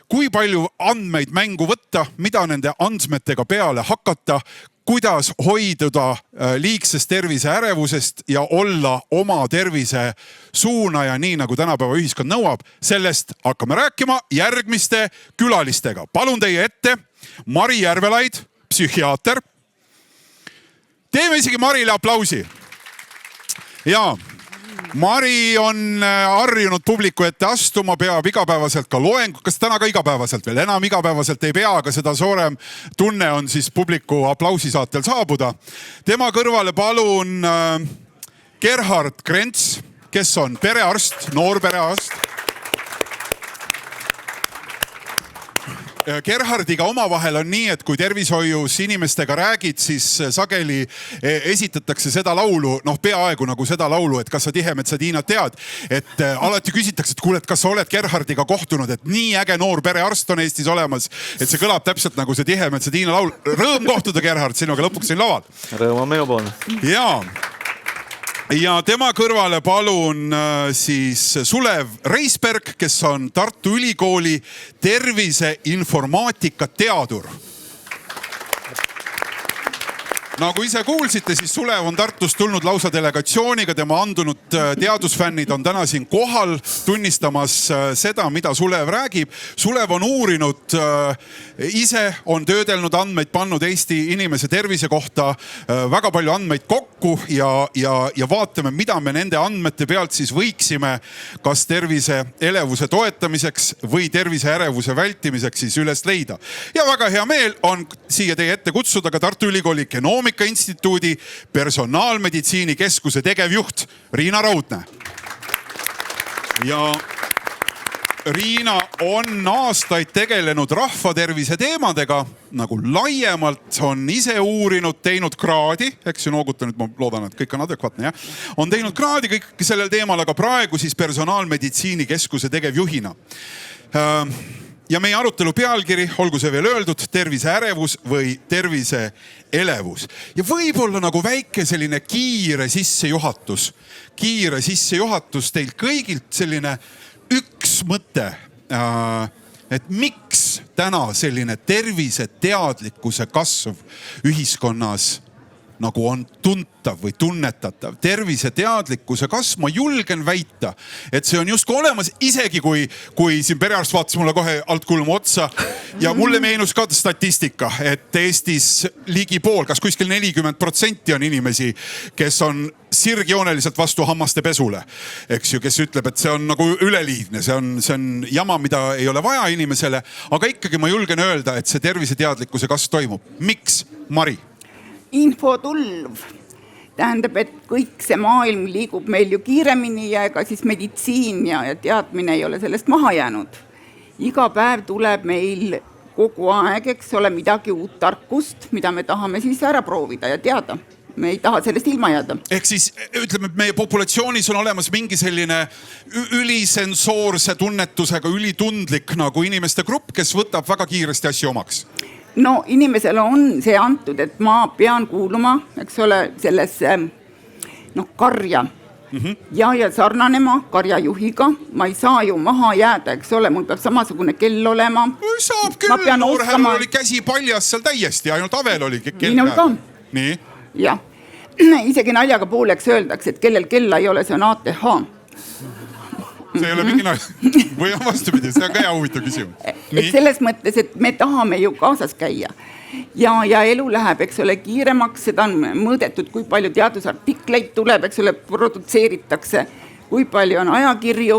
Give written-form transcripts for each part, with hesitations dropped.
kui palju andmeid mängu võtta, mida nende andmetega peale hakata, kuidas hoiduda liigsest tervise ärevusest ja olla oma tervise suunaja, nii nagu tänapäeva ühiskond nõuab. Sellest hakkame rääkima järgmiste külalistega. Palun teie ette Mari Järvelaid, psühhiaater. Teeme isegi Marile aplausi. Ja Mari on harjunud publiku ette astuma, peab igapäevaselt ka loengu. Kas täna ka igapäevaselt veel? Enam igapäevaselt ei pea, aga seda soorem tunne on siis publiku aplausisaatel saabuda. Tema kõrvale palun Gerhard Krents, kes on perearst, noor perearst. Gerhardiga omavahel on nii, et kui tervishoius inimestega räägid, siis sageli esitatakse seda laulu, peaaegu nagu seda laulu, et kas sa Tihemetsa Tiinat tead, et alati küsitakse, et kuule, et kas sa oled Gerhardiga kohtunud, et nii äge noor perearst on Eestis olemas, et see kõlab täpselt nagu see Tihemetsa Tiina laul. Rõõm kohtuda, Gerhard, sinuga lõpuks siin laval. Rõõm on minu poole. Ja tema kõrvale palun siis Sulev Reisberg, kes on Tartu Ülikooli tervise informaatika teadur. Nagu ise kuulsite, siis Sulev on Tartust tulnud lausa delegatsiooniga. Tema andunud teadusfännid on täna siin kohal tunnistamas seda, mida Sulev räägib. Sulev on uurinud, ise on töödelnud andmeid, pannud Eesti inimese tervise kohta väga palju andmeid kokku ja vaatame, mida me nende andmete pealt siis võiksime kas tervise elevuse toetamiseks või tervise ärevuse vältimiseks siis üles leida. Ja väga hea meel on siia teie ette kutsuda ka Tartu Ülikooli Genoomika Instituudi personaalmeditsiini keskuse tegevjuht Riina Raudne. Ja Riina on aastaid tegelenud rahvatervise teemadega, nagu laiemalt on ise uurinud, teinud kraadi, eks ju nooguta nüüd, ma loodan, et kõik on adekvaatne, jah? On teinud kraadi kõik sellel teemal, aga praegu siis personaalmeditsiini keskuse tegevjuhina. Ja meie arutelu pealkiri, olgu see veel öeldud, tervise ärevus või tervise elevus. Ja võib-olla nagu väike selline kiire sissejuhatus teil kõigilt selline üks mõte, et miks täna selline tervise teadlikkuse kasv ühiskonnas nagu on tuntav või tunnetatav. Tervise teadlikkuse kasv, ma julgen väita, et see on just olemas, isegi kui siin perearst vaatas mulle kohe alt kulma otsa ja mulle meenus ka statistika, et Eestis ligi pool, kas kuskil 40% on inimesi, kes on sirgjooneliselt vastu hammaste pesule, eks ju, kes ütleb, et see on nagu üleliigne, see on jama, mida ei ole vaja inimesele, aga ikkagi ma julgen öelda, et see tervise teadlikkuse kasv toimub. Miks, Mari? Infotulv. Tähendab, et kõik see maailm liigub meil ju kiiremini ja ega siis meditsiin ja teadmine ei ole sellest maha jäänud. Iga päev tuleb meil kogu aeg, eks ole, midagi uut tarkust, mida me tahame siis ära proovida ja teada. Me ei taha sellest ilma jääda. Ehk siis ütleme, et meie populatsioonis on olemas mingi selline ülisensoorse tunnetusega, ülitundlik nagu inimeste grupp, kes võtab väga kiiresti asju omaks. No inimesele on see antud, et ma pean kuuluma, eks ole, sellesse karja ja sarnanema karjajuhiga. Ma ei saa ju maha jääda, eks ole, mul peab samasugune kell olema. Saab küll, noorhel oli käsi paljas seal täiesti, ainult Avel oli kell. Minul ka. Nii? Jah, isegi naljaga pooleks öeldakse, et kellel kella ei ole, see on ATH. See ei ole mingi või on vastupidi, see on ka hea huvitav küsimus. Et selles mõttes, et me tahame ju kaasas käia ja elu läheb, eks ole, kiiremaks, seda on mõõdetud, kui palju teadusartikleid tuleb, eks ole, produtseeritakse, kui palju on ajakirju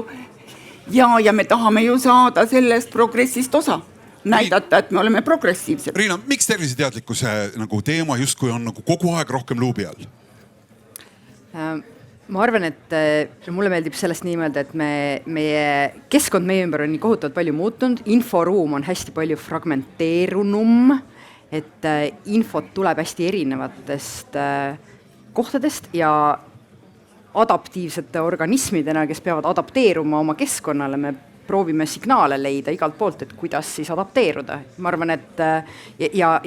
ja me tahame ju saada sellest progressist osa. Näidata, et me oleme progressiivsed. Riina, miks terviseteadlikkuse nagu teema justkui on nagu kogu aeg rohkem luubi all? Ma arvan, et mulle meeldib sellest nii mõelda, et meie keskkond meie ümber on nii kohutavalt palju muutunud. Inforuum on hästi palju fragmenteerunum, et infot tuleb hästi erinevatest kohtadest ja adaptiivsete organismidena, kes peavad adapteeruma oma keskkonnale, me proovime signaale leida igalt poolt, et kuidas siis adapteeruda. Ma arvan, et ja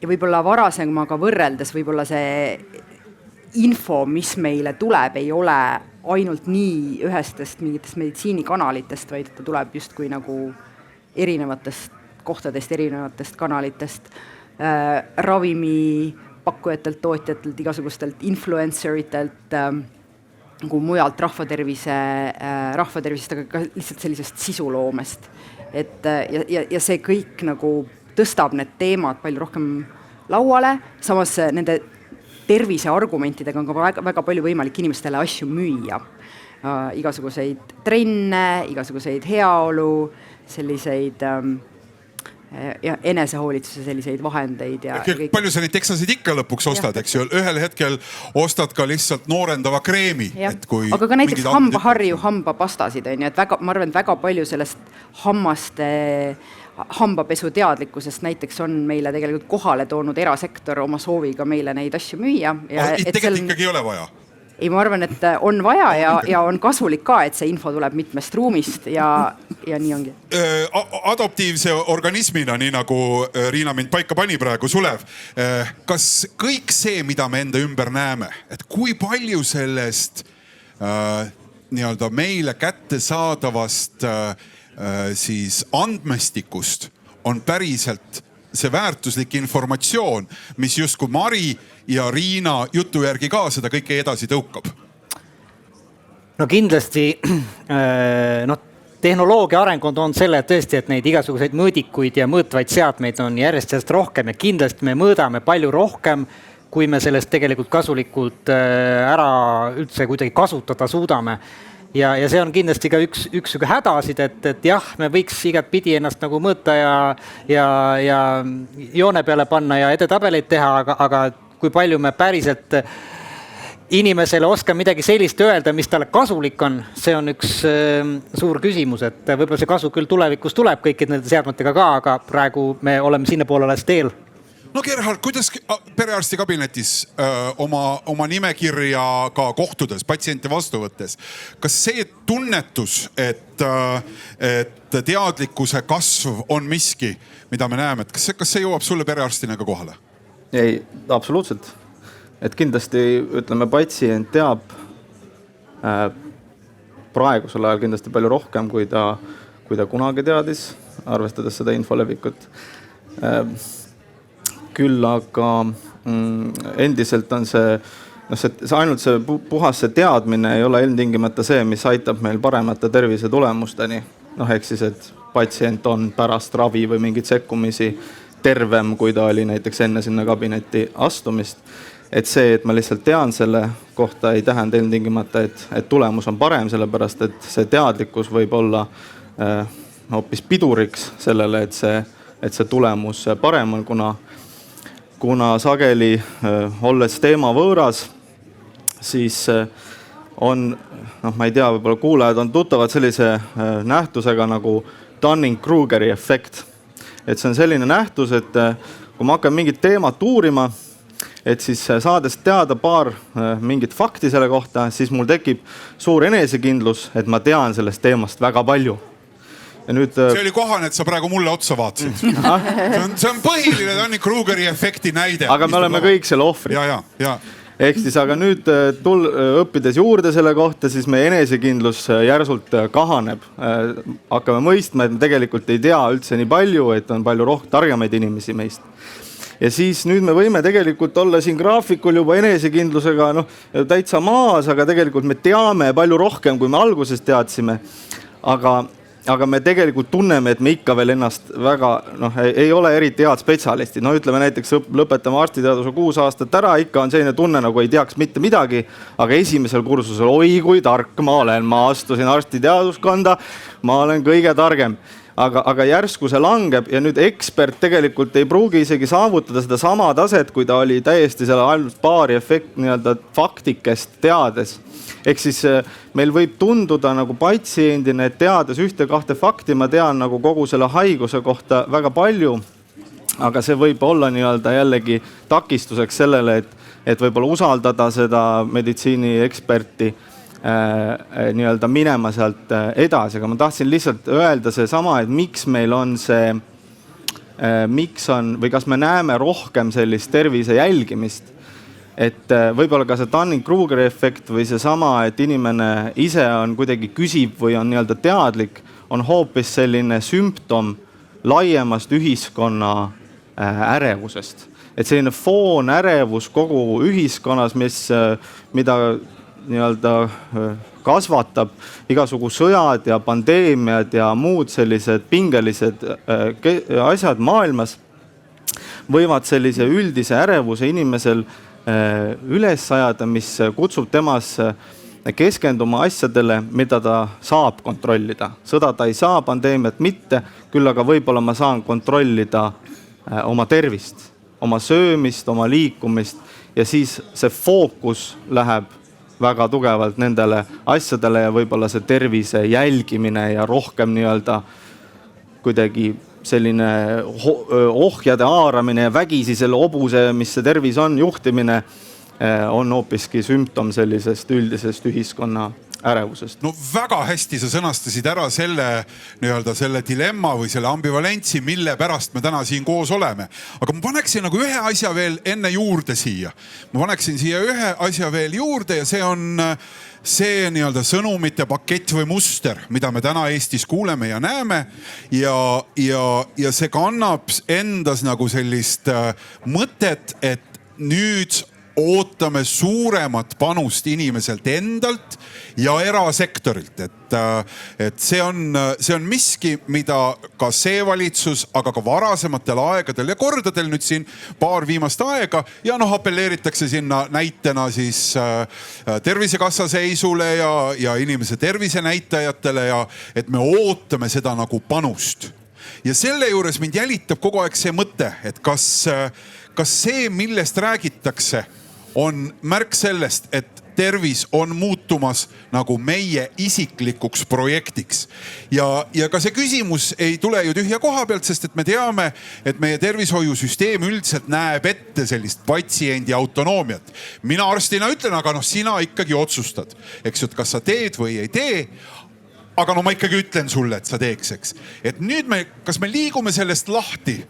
võib-olla varasemaga võrreldes võib-olla see info, mis meile tuleb, ei ole ainult nii ühestest mingitest meditsiinikanalitest, vaid ta tuleb justkui nagu erinevatest kohtadest, erinevatest kanalitest, ravimipakkujatelt, tootjatelt, igasugustelt influenceritelt, nagu mujalt rahvatervisest, aga ka lihtsalt sellisest sisuloomest. Ja see kõik nagu tõstab need teemad palju rohkem lauale, samas nende terviseargumentidega on ka väga palju võimalik inimestele asju müüa. Igasuguseid trenne, igasuguseid heaolu, selliseid ja enesehoolitsuse selliseid vahendeid. Palju sa neid teksasid ikka lõpuks ostad, eks ju? Ühel hetkel ostad ka lihtsalt noorendava kreemi. Aga ka näiteks hambaharju, hambapastasid, on ju, et ma arvan, et väga palju sellest hambapesu teadlikkusest näiteks on meile tegelikult kohale toonud erasektor oma sooviga meile neid asju müüa. Tegelikult ikkagi ei ole vaja? Ei, ma arvan, et on vaja ja on kasulik ka, et see info tuleb mitmest ruumist ja nii ongi. Adoptiivse organismina, nii nagu Riina mind paika pani praegu, Sulev, kas kõik see, mida me enda ümber näeme, et kui palju sellest nii-öelda meile kätte saadavast siis andmestikust on päriselt see väärtuslik informatsioon, mis justkui Mari ja Riina jutu järgi ka seda kõike edasi tõukab? No kindlasti tehnoloogia areng on toonud selle tõesti, et neid igasuguseid mõõdikuid ja mõõtvaid seadmeid on järjest rohkem ja kindlasti me mõõdame palju rohkem, kui me sellest tegelikult kasulikult ära üldse kuidagi kasutada suudame. Ja see on kindlasti ka üks hädasid, et jah, me võiks igat pidi ennast nagu mõõta ja joone peale panna ja edetabeleid teha, aga kui palju me päriselt inimesele oskame midagi sellist öelda, mis talle kasulik on, see on üks suur küsimus, et võib-olla see kasu küll tulevikus tuleb kõikide nende seadmetega ka, aga praegu me oleme sinna poole alles teel. No Gerhard, kuidas perearsti kabinetis oma nimekirja ka kohtudes, patsiente vastu võttes, kas see tunnetus, et teadlikkuse kasv on miski, mida me näeme, et kas see jõuab sulle perearstina ka kohale? Ei, absoluutselt. Et kindlasti, ütleme, patsient teab praegusel ajal kindlasti palju rohkem, kui ta kunagi teadis, arvestades seda infolevikut. Küll aga endiselt on see ainult see puhas see teadmine ei ole ilmtingimata see, mis aitab meil paremate tervise tulemusteni. Ehk siis, et patsient on pärast ravi või mingid sekkumisi tervem, kui ta oli näiteks enne sinna kabinetti astumist. Et see, et ma lihtsalt tean selle kohta, ei tähenda ilmtingimata, et tulemus on parem, sellepärast et see teadlikkus võib olla hoopis piduriks sellele, et see tulemus parem on, kuna sageli olles teema võõras, siis on, ma ei tea, võib-olla kuulajad on tuttavad sellise nähtusega nagu Dunning-Krugeri efekt. Et see on selline nähtus, et kui ma hakkan mingit teemat uurima, et siis saades teada paar mingit fakti selle kohta, siis mul tekib suur enesekindlus, et ma tean sellest teemast väga palju. See oli kohane, et sa praegu mulle otsa vaatasid. See on põhiline Dunning-Krugeri efekti näide. Aga me oleme kõik selle ohvrid. Ja. Ehk siis, aga nüüd õppides juurde selle kohta, siis meie enesekindlus järsult kahaneb. Hakkame mõistma, et me tegelikult ei tea üldse nii palju, et on palju targemaid inimesi meist. Ja siis nüüd me võime tegelikult olla siin graafikul juba enesekindlusega täitsa maas, aga tegelikult me teame palju rohkem, kui me alguses teadsime. Aga me tegelikult tunneme, et me ikka veel ennast väga, ei ole eriti head spetsialistid. Ütleme näiteks lõpetame arstiteaduse 6 aastat ära, ikka on selline tunne, nagu ei teaks mitte midagi, aga esimesel kursusel, oi kui tark ma olen, ma astusin arstiteaduskonda, ma olen kõige targem. Aga järsku see langeb ja nüüd ekspert tegelikult ei pruugi isegi saavutada seda sama taset, kui ta oli täiesti selle ainult paari faktikest teades. Ehk siis meil võib tunduda nagu patsiendina, et teades 1-2 fakti, ma tean nagu kogu selle haiguse kohta väga palju, aga see võib olla jällegi takistuseks sellele, et võib-olla usaldada seda meditsiinieksperti minema sealt edasi, aga ma tahtsin lihtsalt öelda seesama, et miks meil on see, või kas me näeme rohkem sellist tervise jälgimist, et võib-olla ka see Dunning-Krugeri efekt või seesama, et inimene ise on kuidagi küsib või on teadlik, on hoopis selline sümptom laiemast ühiskonna ärevusest. Et selline foon ärevus kogu ühiskonnas, mida nii-öelda kasvatab igasugu sõjad ja pandeemiad ja muud sellised pingelised asjad maailmas, võivad sellise üldise ärevuse inimesel üles ajada, mis kutsub temas keskenduma asjadele, mida ta saab kontrollida. Sõda ta ei saa, pandeemiat mitte, küll aga võib-olla ma saan kontrollida oma tervist, oma söömist, oma liikumist ja siis see fookus läheb väga tugevalt nendele asjadele ja võib-olla see tervise jälgimine ja rohkem nii-öelda kuidagi selline ohjade haaramine ja vägisi selle hobuse, mis see tervis on, juhtimine on hoopiski sümptom sellisest üldisest ühiskonna ärevusest. No väga hästi sa sõnastasid ära selle dilemma või selle ambivalentsi, mille pärast me täna siin koos oleme. Aga ma paneksin nagu ühe asja veel enne juurde siia. Ma paneksin siia ühe asja veel juurde ja see on see nii-öelda sõnumite pakett või muster, mida me täna Eestis kuuleme ja näeme. Ja see kannab endas nagu sellist mõtet, et nüüd ootame suuremat panust inimeselt endalt ja erasektorilt. Et see on miski, mida ka see valitsus, aga ka varasematel aegadel ja kordadel nüüd siin paar viimast aega ja apelleeritakse sinna näitena siis Tervisekassa seisule ja inimese tervisenäitajatele ja et me ootame seda nagu panust. Ja selle juures mind jälitab kogu aeg see mõte, et kas see, millest räägitakse, on märk sellest, et tervis on muutumas nagu meie isiklikuks projektiks. Ja ka see küsimus ei tule ju tühja koha pealt, sest et me teame, et meie tervishoiusüsteem üldiselt näeb ette sellist patsiendi autonoomiat. Mina arstina ütlen, aga sina ikkagi otsustad, eks ju, et kas sa teed või ei tee. Aga ma ikkagi ütlen sulle, et sa teeks, eks. Et nüüd kas me liigume sellest lahti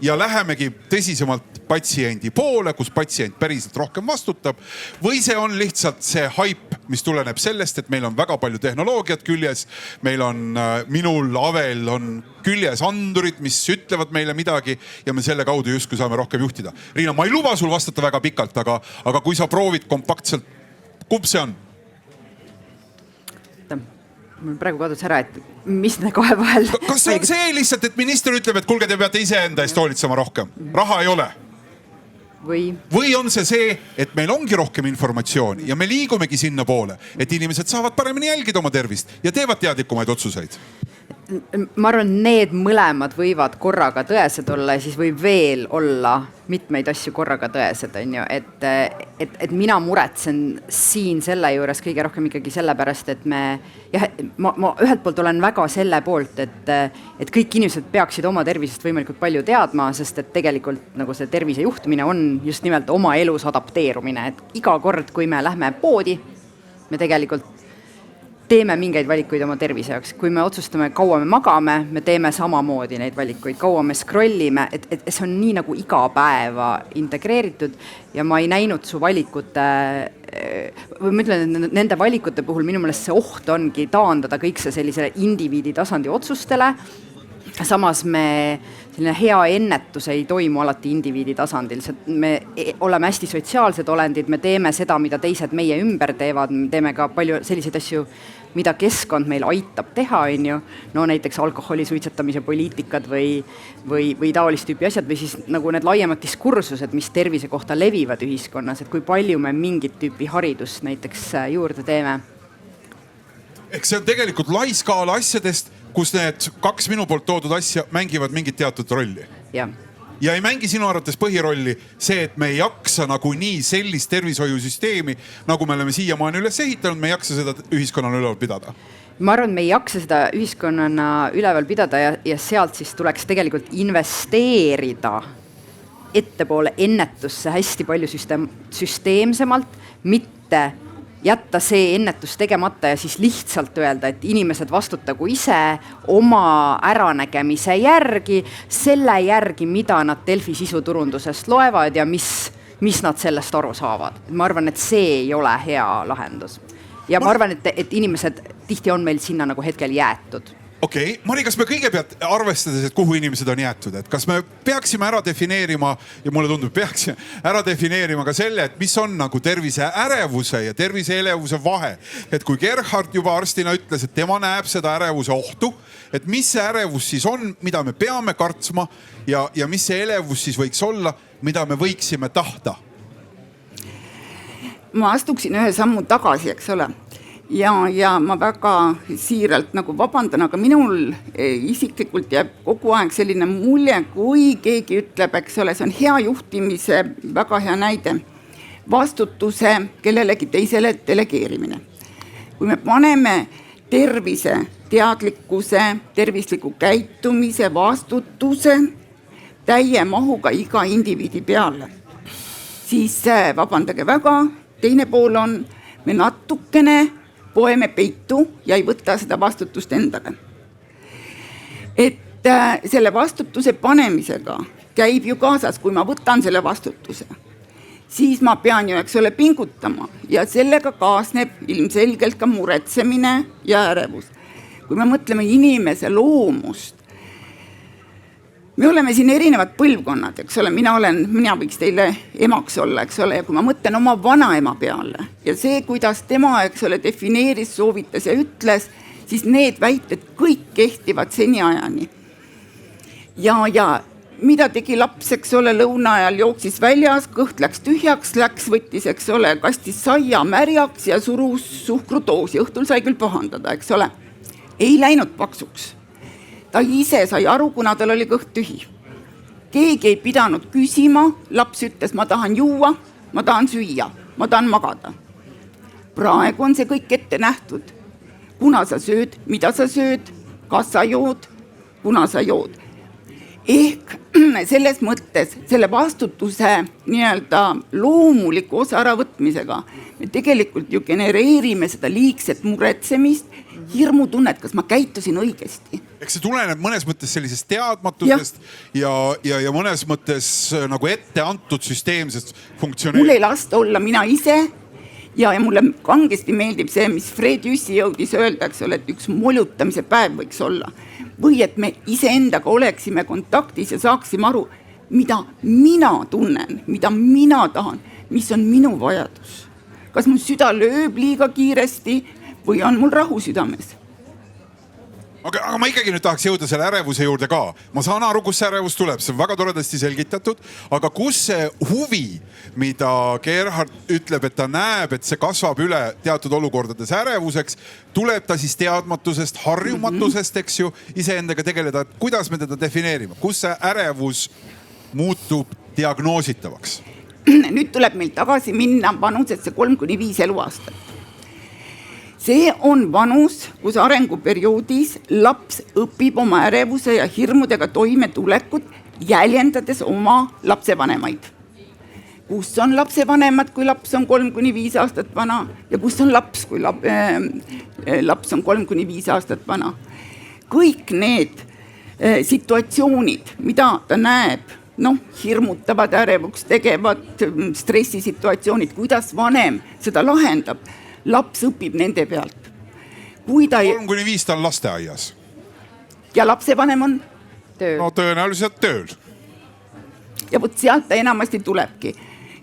ja lähemegi tõsisemalt patsiendi poole, kus patsient päriselt rohkem vastutab, või see on lihtsalt see haip, mis tuleneb sellest, et meil on väga palju tehnoloogiat küljes. Meil on, minul, Avel on küljes andurid, mis ütlevad meile midagi ja me selle kaudu justkui saame rohkem juhtida. Riina, ma ei luba sul vastata väga pikalt, aga kui sa proovid kompaktselt, kumb see on? Mul praegu kadus ära, et mis ne kahe vahel... Kas see on see lihtsalt, et minister ütleb, et kuulge, te peate ise enda eest hoolitsema rohkem? Raha ei ole? Või on see, et meil ongi rohkem informatsiooni ja me liigumegi sinna poole, et inimesed saavad paremini jälgida oma tervist ja teevad teadlikumaid otsuseid? Ma arvan, need mõlemad võivad korraga tõesed olla ja siis võib veel olla mitmeid asju korraga tõesed, on ju. Et mina muretsen siin selle juures kõige rohkem ikkagi sellepärast, et ma ühelt poolt olen väga selle poolt, et kõik inimesed peaksid oma tervisest võimalikult palju teadma, sest et tegelikult nagu see tervise juhtimine on just nimelt oma elus adapteerumine. Et iga kord, kui me lähme poodi, me tegelikult teeme mingeid valikuid oma tervise jaoks. Kui me otsustame, kaua me magame, me teeme samamoodi neid valikuid, kaua me scrollime, et see on nii nagu iga päeva integreeritud ja ma ei näinud su valikute, või ma ütlen, et nende valikute puhul minu meelest see oht ongi taandada kõik see sellisele indiviidi tasandi otsustele. Samas selline hea ennetus ei toimu alati indiviidi tasandil. Me oleme hästi sotsiaalsed olendid, me teeme seda, mida teised meie ümber teevad, me teeme ka palju selliseid asju, mida keskkond meil aitab teha, on ju. No näiteks alkoholi suitsetamise poliitikad või taolist tüüpi asjad või siis nagu need laiemad diskursused, mis tervise kohta levivad ühiskonnas, et kui palju me mingit tüüpi haridust näiteks juurde teeme. Eks see on tegelikult lai skaala asjadest, kus need kaks minu poolt toodud asja mängivad mingit teatud rolli. Ja ei mängi sinu arvates põhirolli see, et me ei jaksa nagu nii sellist tervishoiusüsteemi, nagu me oleme siiamaani üles ehitanud, me ei jaksa seda ühiskonnana üleval pidada. Ma arvan, me ei jaksa seda ühiskonnana üleval pidada ja sealt siis tuleks tegelikult investeerida ettepoole ennetusse hästi palju süsteemsemalt, mitte jätta see ennetus tegemata ja siis lihtsalt öelda, et inimesed vastutagu ise oma äranägemise järgi, selle järgi, mida nad Delfi sisuturundusest loevad ja mis nad sellest aru saavad. Ma arvan, et see ei ole hea lahendus. Ja ma arvan, et inimesed tihti on meil sinna nagu hetkel jäetud. Okei, Mari, kas me kõigepealt arvestades, et kuhu inimesed on jäetud, et kas me peaksime ära defineerima ja mulle tundub, peaksime ära defineerima ka selle, et mis on nagu tervise ärevuse ja tervise elevuse vahe. Et kui Gerhard juba arstina ütles, et tema näeb seda ärevuse ohtu, et mis see ärevus siis on, mida me peame kartsma ja mis see elevus siis võiks olla, mida me võiksime tahta? Ma astuksin ühe sammu tagasi, eks ole. Ja ma väga siiralt nagu vabandan, aga minul isiklikult jääb kogu aeg selline mulje, kui keegi ütleb, eks ole, see on hea juhtimise väga hea näide. Vastutuse kellelegi teisele delegeerimine. Kui me paneme tervise, teadlikkuse, tervisliku käitumise, vastutuse täie mahuga iga indiviidi peale, siis vabandage väga, teine pool on, me natukene poeme peitu ja ei võta seda vastutust endaga. Et selle vastutuse panemisega käib ju kaasas, kui ma võtan selle vastutuse, siis ma pean ju, eks ole, pingutama ja sellega kaasneb ilmselgelt ka muretsemine ja ärevus. Kui me mõtleme inimese loomust, me oleme siin erinevad põlvkonnad, eks ole, mina võiks teile emaks olla, eks ole, ja kui ma mõtlen oma vanaema peale ja see, kuidas tema, eks ole, defineeris, soovitas ja ütles, siis need väited kõik kehtivad seniajani. Ja mida tegi laps, eks ole, lõuna ajal jooksis väljas, kõht läks tühjaks, võttis, eks ole, kastis saia märjaks ja surus suhkrutoosi, õhtul sai küll pahandada, eks ole. Ei läinud paksuks. Ta ise sai aru, kuna tal oli kõht tühi. Keegi ei pidanud küsima, laps ütles, ma tahan juua, ma tahan süüa, ma tahan magada. Praegu on see kõik ette nähtud. Kuna sa sööd, mida sa sööd, kas sa jood, kuna sa jood. Ehk selles mõttes selle vastutuse nii-öelda loomuliku osa äravõtmisega me tegelikult ju genereerime seda liigset muretsemist, hirmutunnet, kas ma käitusin õigesti. Eks see tuleneb mõnes mõttes sellisest teadmatusest ja mõnes mõttes nagu ette antud süsteemsest funktsioneerib. Mul ei lasta olla mina ise ja mulle kangesti meeldib see, mis Fred Jüssi jõudis öelda, eks ole, et üks molutamise päev võiks olla. Või et me iseendaga oleksime kontaktis ja saaksime aru, mida mina tunnen, mida mina tahan, mis on minu vajadus. Kas mu süda lööb liiga kiiresti või on mul rahu südames? Aga ma ikkagi nüüd tahaks jõuda selle ärevuse juurde ka. Ma saan aru, kus see ärevus tuleb, see on väga toredasti selgitatud, aga kus see huvi, mida Gerhard ütleb, et ta näeb, et see kasvab üle teatud olukordades ärevuseks, tuleb ta siis teadmatusest, harjumatusest, eks ju, iseendaga tegeleda, et kuidas me teda defineerime, kus see ärevus muutub diagnoositavaks? Nüüd tuleb meil tagasi minna vanusesse 3-5 eluaastat. See on vanus, kus arenguperioodis laps õpib oma ärevuse ja hirmudega toimetulekut, jäljendades oma lapsevanemaid. Kus on lapsevanemad, kui laps on 3-5 aastat vana ja kus on laps, kui laps on 3-5 aastat vana. Kõik need situatsioonid, mida ta näeb, hirmutavad, ärevuks tegevad stressisituatsioonid, kuidas vanem seda lahendab, laps õpib nende pealt. 3-5 ta on lasteaias. Ja lapsevanem on? Tööl. No tõenäoliselt tööl. Ja võt sealt ta enamasti tulebki.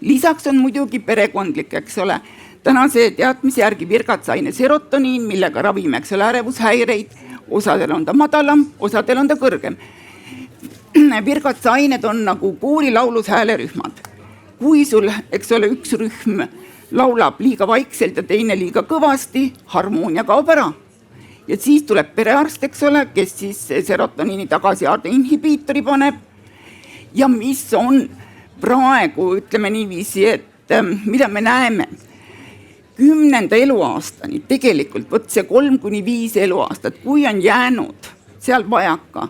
Lisaks on muidugi perekondlik, eks ole. Tänase teadmise järgi virgatsaine serotoniin, millega ravime, eks ole, ärevushäireid. Osadel on ta madalam, osadel on ta kõrgem. Virgatsained on nagu koolilaulis häälerühmad. Kui sul, eks ole, üks rühm laulab liiga vaikselt ja teine liiga kõvasti, harmoonia kaob ära. Ja siis tuleb perearst, eks ole, kes siis serotoniini tagasiaarde inhibiitori paneb. Ja mis on praegu, ütleme niiviisi, et mida me näeme 10. eluaastani, tegelikult võt see 3-5 eluaastat, kui on jäänud seal vajaka,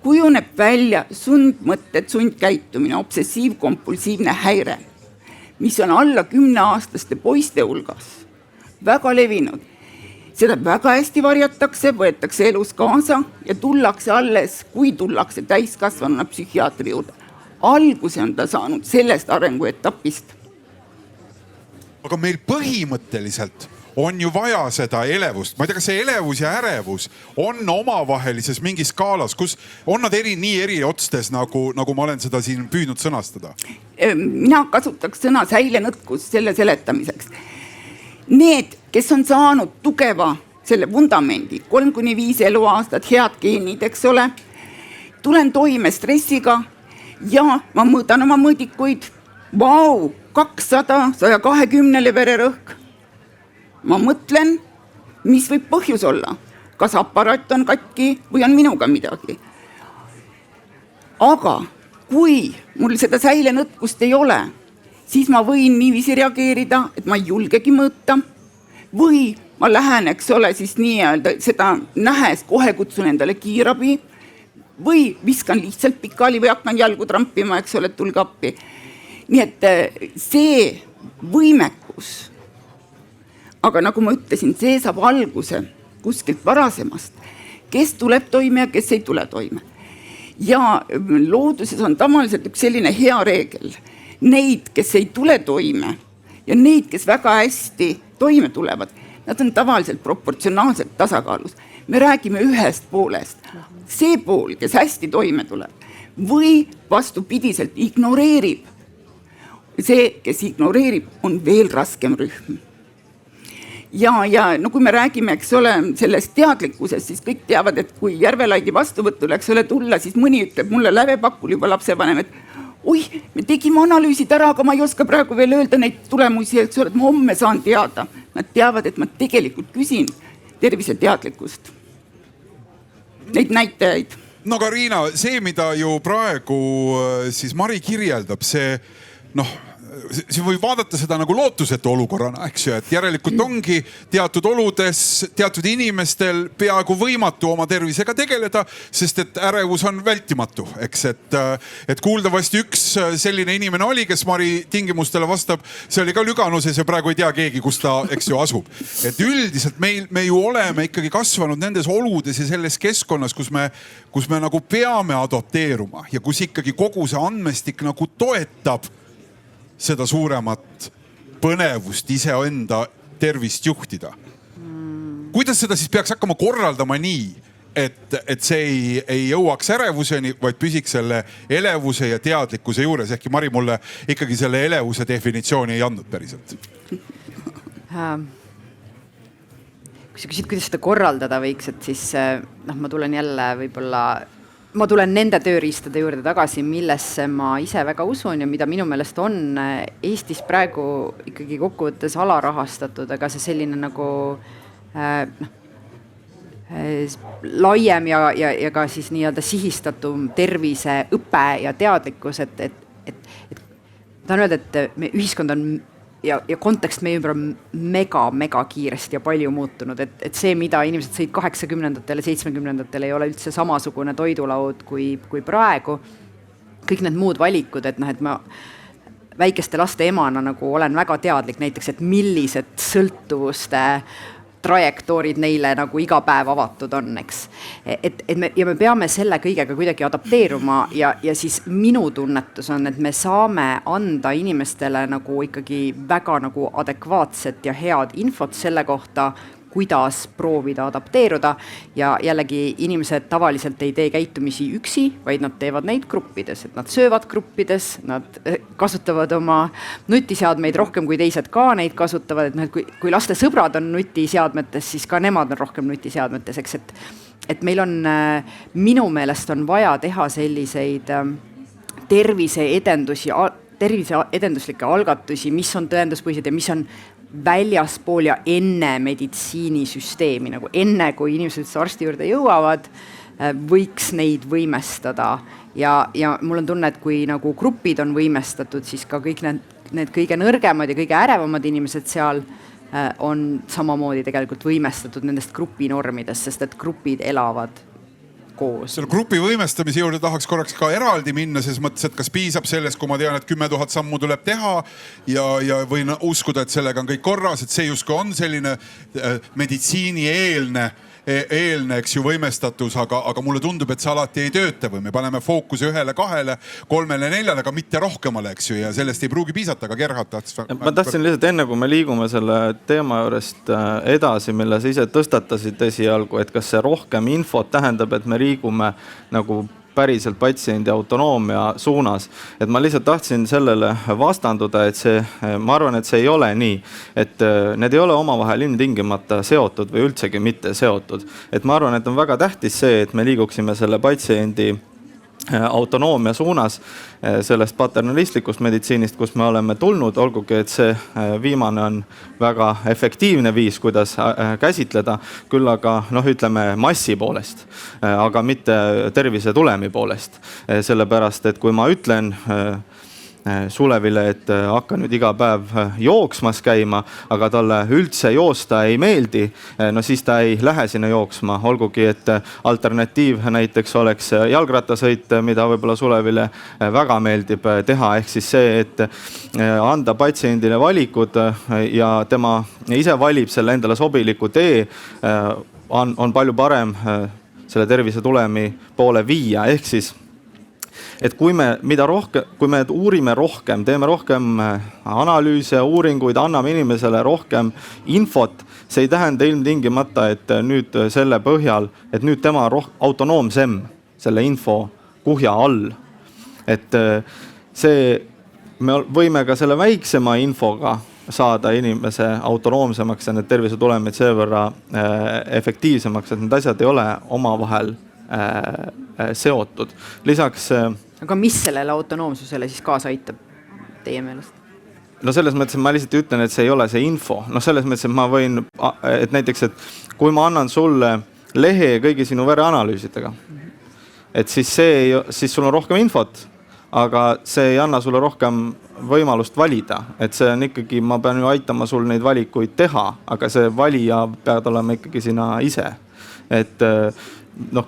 kujuneb välja sundmõtted, sundkäitumine, obsessiivkompulsiivne häire, mis on alla 10-aastaste poiste hulgas väga levinud. Seda väga hästi varjatakse, võetakse elus kaasa ja tullakse alles, kui tullakse täiskasvanuna psühhiaatri juurde. Alguse on ta saanud sellest arenguetapist. Aga meil põhimõtteliselt on ju vaja seda elevust. Ma ei tea, kas see elevus ja ärevus on omavahelises mingis skaalas, kus on nad nii eri otstes, nagu ma olen seda siin püüdnud sõnastada? Mina kasutaks sõna säilenõtkus selle seletamiseks. Need, kes on saanud tugeva selle vundamendi, 3-5 eluaastat, head geenid, eks ole, tulen toime stressiga ja ma mõõdan oma mõõdikuid. Vau, 200, 120 vererõhk. Ma mõtlen, mis võib põhjus olla. Kas aparaat on katki või on minuga midagi. Aga kui mul seda säilenõtkust ei ole, siis ma võin niiviisi reageerida, et ma ei julgegi mõõta. Või ma lähen, eks ole, siis nii-öelda seda nähes kohe kutsun endale kiirabi või viskan lihtsalt pikali või hakkan jalgu trampima, eks ole, tulge appi. Nii et see võimekus, aga nagu ma ütlesin, see saab alguse kuskilt varasemast, kes tuleb toime ja kes ei tule toime. Ja looduses on tavaliselt üks selline hea reegel. Neid, kes ei tule toime ja neid, kes väga hästi toime tulevad, nad on tavaliselt proportsionaalselt tasakaalus. Me räägime ühest poolest. See pool, kes hästi toime tuleb või vastupidiselt ignoreerib. See, kes ignoreerib, on veel raskem rühm. Ja no kui me räägime, eks ole, sellest teadlikkusest, siis kõik teavad, et kui Järvelaidi vastuvõtul, eks ole, tulla, siis mõni ütleb mulle lävepakul juba lapsevanem, et oi, me tegime analüüsid ära, aga ma ei oska praegu veel öelda neid tulemusi, eks ole, et ma homme saan teada. Nad teavad, et ma tegelikult küsin terviseteadlikkust. Neid näitajaid. No Kariina, see, mida ju praegu siis Mari kirjeldab, see siin võib vaadata seda nagu lootusetu olukorrana, eks ju, et järelikult ongi teatud oludes, teatud inimestel peaaegu võimatu oma tervisega tegeleda, sest et ärevus on vältimatu, eks, et kuuldavasti üks selline inimene oli, kes Mari tingimustele vastab, see oli ka Lüganuses ja praegu ei tea keegi, kus ta, eks ju, asub. Et üldiselt me ju oleme ikkagi kasvanud nendes oludes ja selles keskkonnas, kus me nagu peame adopteeruma ja kus ikkagi kogu see andmestik nagu toetab seda suuremat põnevust iseenda tervist juhtida. Kuidas seda siis peaks hakkama korraldama nii, et see ei jõuaks ärevuseni, vaid püsiks selle elevuse ja teadlikkuse juures? Ehkki Mari mulle ikkagi selle elevuse definitsiooni ei andnud päriselt. Kui sa küsid, kuidas seda korraldada võiks, et siis ma tulen jälle ma tulen nende tööriistade juurde tagasi, millesse ma ise väga usun ja mida minu meelest on Eestis praegu ikkagi kokkuvõttes alarahastatud, aga see selline nagu laiem ja ka siis nii-öelda sihistatum terviseõpe ja teadlikkus, et tahan öelda, et me ühiskond on ja kontekst meie ümber on mega kiiresti ja palju muutunud, et see, mida inimesed sõid 80-ndatel ja 70-ndatel ei ole üldse samasugune toidulaud kui praegu. Kõik need muud valikud, et ma väikeste laste emana nagu olen väga teadlik näiteks, et millised sõltuvuste trajektoorid neile nagu iga päev avatud on, eks. Me peame selle kõigega kuidagi adapteeruma ja siis minu tunnetus on, et me saame anda inimestele nagu ikkagi väga nagu adekvaatset ja head infot selle kohta, kuidas proovida adapteeruda ja jällegi inimesed tavaliselt ei tee käitumisi üksi, vaid nad teevad neid gruppides, et nad söövad gruppides, nad kasutavad oma nutiseadmeid rohkem kui teised ka neid kasutavad, et kui laste sõbrad on nutiseadmetes, siis ka nemad on rohkem nutiseadmetes, eks, et meil on, minu meelest on vaja teha selliseid terviseedenduslikke algatusi, mis on tõenduspõhised ja mis on väljaspool ja enne meditsiinisüsteemi, nagu enne kui inimesed arsti juurde jõuavad, võiks neid võimestada ja mul on tunne, et kui nagu grupid on võimestatud, siis ka kõik need kõige nõrgemad ja kõige ärevamad inimesed seal on samamoodi tegelikult võimestatud nendest grupinormidest, sest et grupid elavad koos. Selle grupi võimestamise juurde tahaks korraks ka eraldi minna, selles mõttes, et kas piisab sellest, kui ma tean, et 10 000 sammu tuleb teha ja võin uskuda, et sellega on kõik korras, et see justkui on selline meditsiinieelne, eks ju, võimestatus, aga mulle tundub, et see alati ei tööta või me paneme fookuse 1, 2, 3, 4, aga mitte rohkemale, eks ju, ja sellest ei pruugi piisata, aga Gerhard tahtis. Ma tahtsin lihtsalt enne, kui me liigume selle teema juurest edasi, mille sa ise tõstatasid esialgu, et kas see rohkem infot tähendab, et me liigume nagu päriselt patsiendi autonoomia suunas. Et ma lihtsalt tahtsin sellele vastanduda, et ma arvan, et see ei ole nii, et need ei ole omavahel ilmtingimata seotud või üldsegi mitte seotud. Et ma arvan, et on väga tähtis see, et me liiguksime selle patsiendi autonoomia suunas sellest paternalistlikust meditsiinist, kus me oleme tulnud, olgugi, et see viimane on väga efektiivne viis, kuidas käsitleda, küll aga ütleme massi poolest, aga mitte tervise tulemi poolest. Sellepärast, et kui ma ütlen Sulevile, et hakka nüüd iga päev jooksmas käima, aga talle üldse joosta ei meeldi, no siis ta ei lähe sinna jooksma, olgugi, et alternatiiv näiteks oleks jalgrattasõit, mida võib-olla Sulevile väga meeldib teha, ehk siis see, et anda patsiendile valikud ja tema ise valib selle endale sobiliku tee, on palju parem selle tervise tulemi poole viia, ehk siis et kui me uurime rohkem, teeme rohkem analüüse, uuringuid, anname inimesele rohkem infot, see ei tähenda ilmtingimata, et nüüd selle põhjal, et nüüd tema on autonoomsem selle info kuhja all. Et me võime ka selle väiksema infoga saada inimese autonoomsemaks ja need tervisetulemid seevõrra efektiivsemaks, et need asjad ei ole omavahel seotud. Lisaks aga mis sellele autonoomsusele siis kaasa aitab teie meelest? No selles mõttes, et ma lihtsalt ütlen, et see ei ole see info. No selles mõttes, et ma võin, et näiteks, et kui ma annan sulle lehe kõigi sinu vereanalüüsidega, et siis sul on rohkem infot, aga see ei anna sulle rohkem võimalust valida. Et see on ikkagi, ma pean ju aitama sul neid valikuid teha, aga see valija pead olema ikkagi sina ise. Et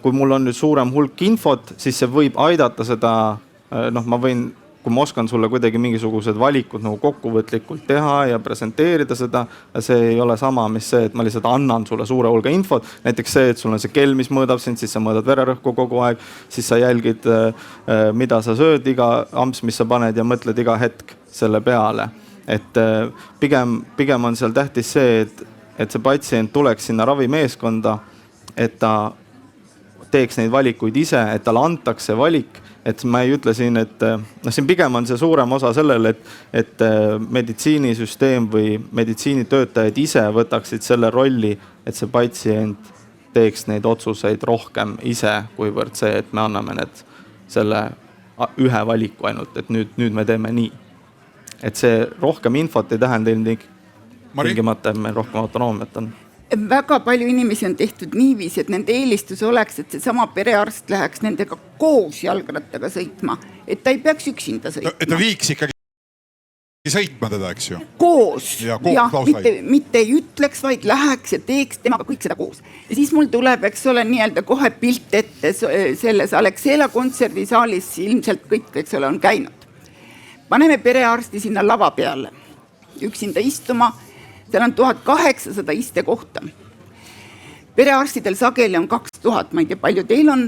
kui mul on nüüd suurem hulk infot, siis see võib aidata seda, kui ma oskan sulle kuidagi mingisugused valikud nagu kokkuvõtlikult teha ja presenteerida seda, see ei ole sama, mis see, et ma lihtsalt annan sulle suure hulga infot. Näiteks see, et sul on see kell, mis mõõdab sind, siis sa mõõdad vererõhku kogu aeg, siis sa jälgid, mida sa sööd, iga amps, mis sa paned ja mõtled iga hetk selle peale. Et pigem on seal tähtis see, et see patsient tuleks sinna ravimeeskonda, et ta teeks neid valikuid ise, et talle antakse valik, et ma ei ütle siin, et siin pigem on see suurem osa sellele, et meditsiinisüsteem või meditsiinitöötajad ise võtaksid selle rolli, et see patsient teeks neid otsuseid rohkem ise, kuivõrd see, et me anname selle ühe valiku ainult, et nüüd me teeme nii. Et see rohkem infot ei tähenda ilmtingimata, et meil rohkem autonoomiat on. Väga palju inimesi on tehtud niiviisi, et nende eelistus oleks, et see sama perearst läheks nendega koos jalgrattaga sõitma, et ta ei peaks üksinda sõitma. Et ta viiks ikkagi sõitma teda, eks ju? Koos. Ja mitte ei ütleks, vaid läheks ja teeks temaga kõik seda koos. Ja siis mul tuleb, eks ole, nii-öelda kohe pilt ette selles Alexela kontserdisaalis ilmselt kõik, eks ole, on käinud. Paneme perearsti sinna lava peale, üksinda istuma. Seal on 1800 istekohta. Perearstidel sageli on 2000, ma ei tea, palju teil on.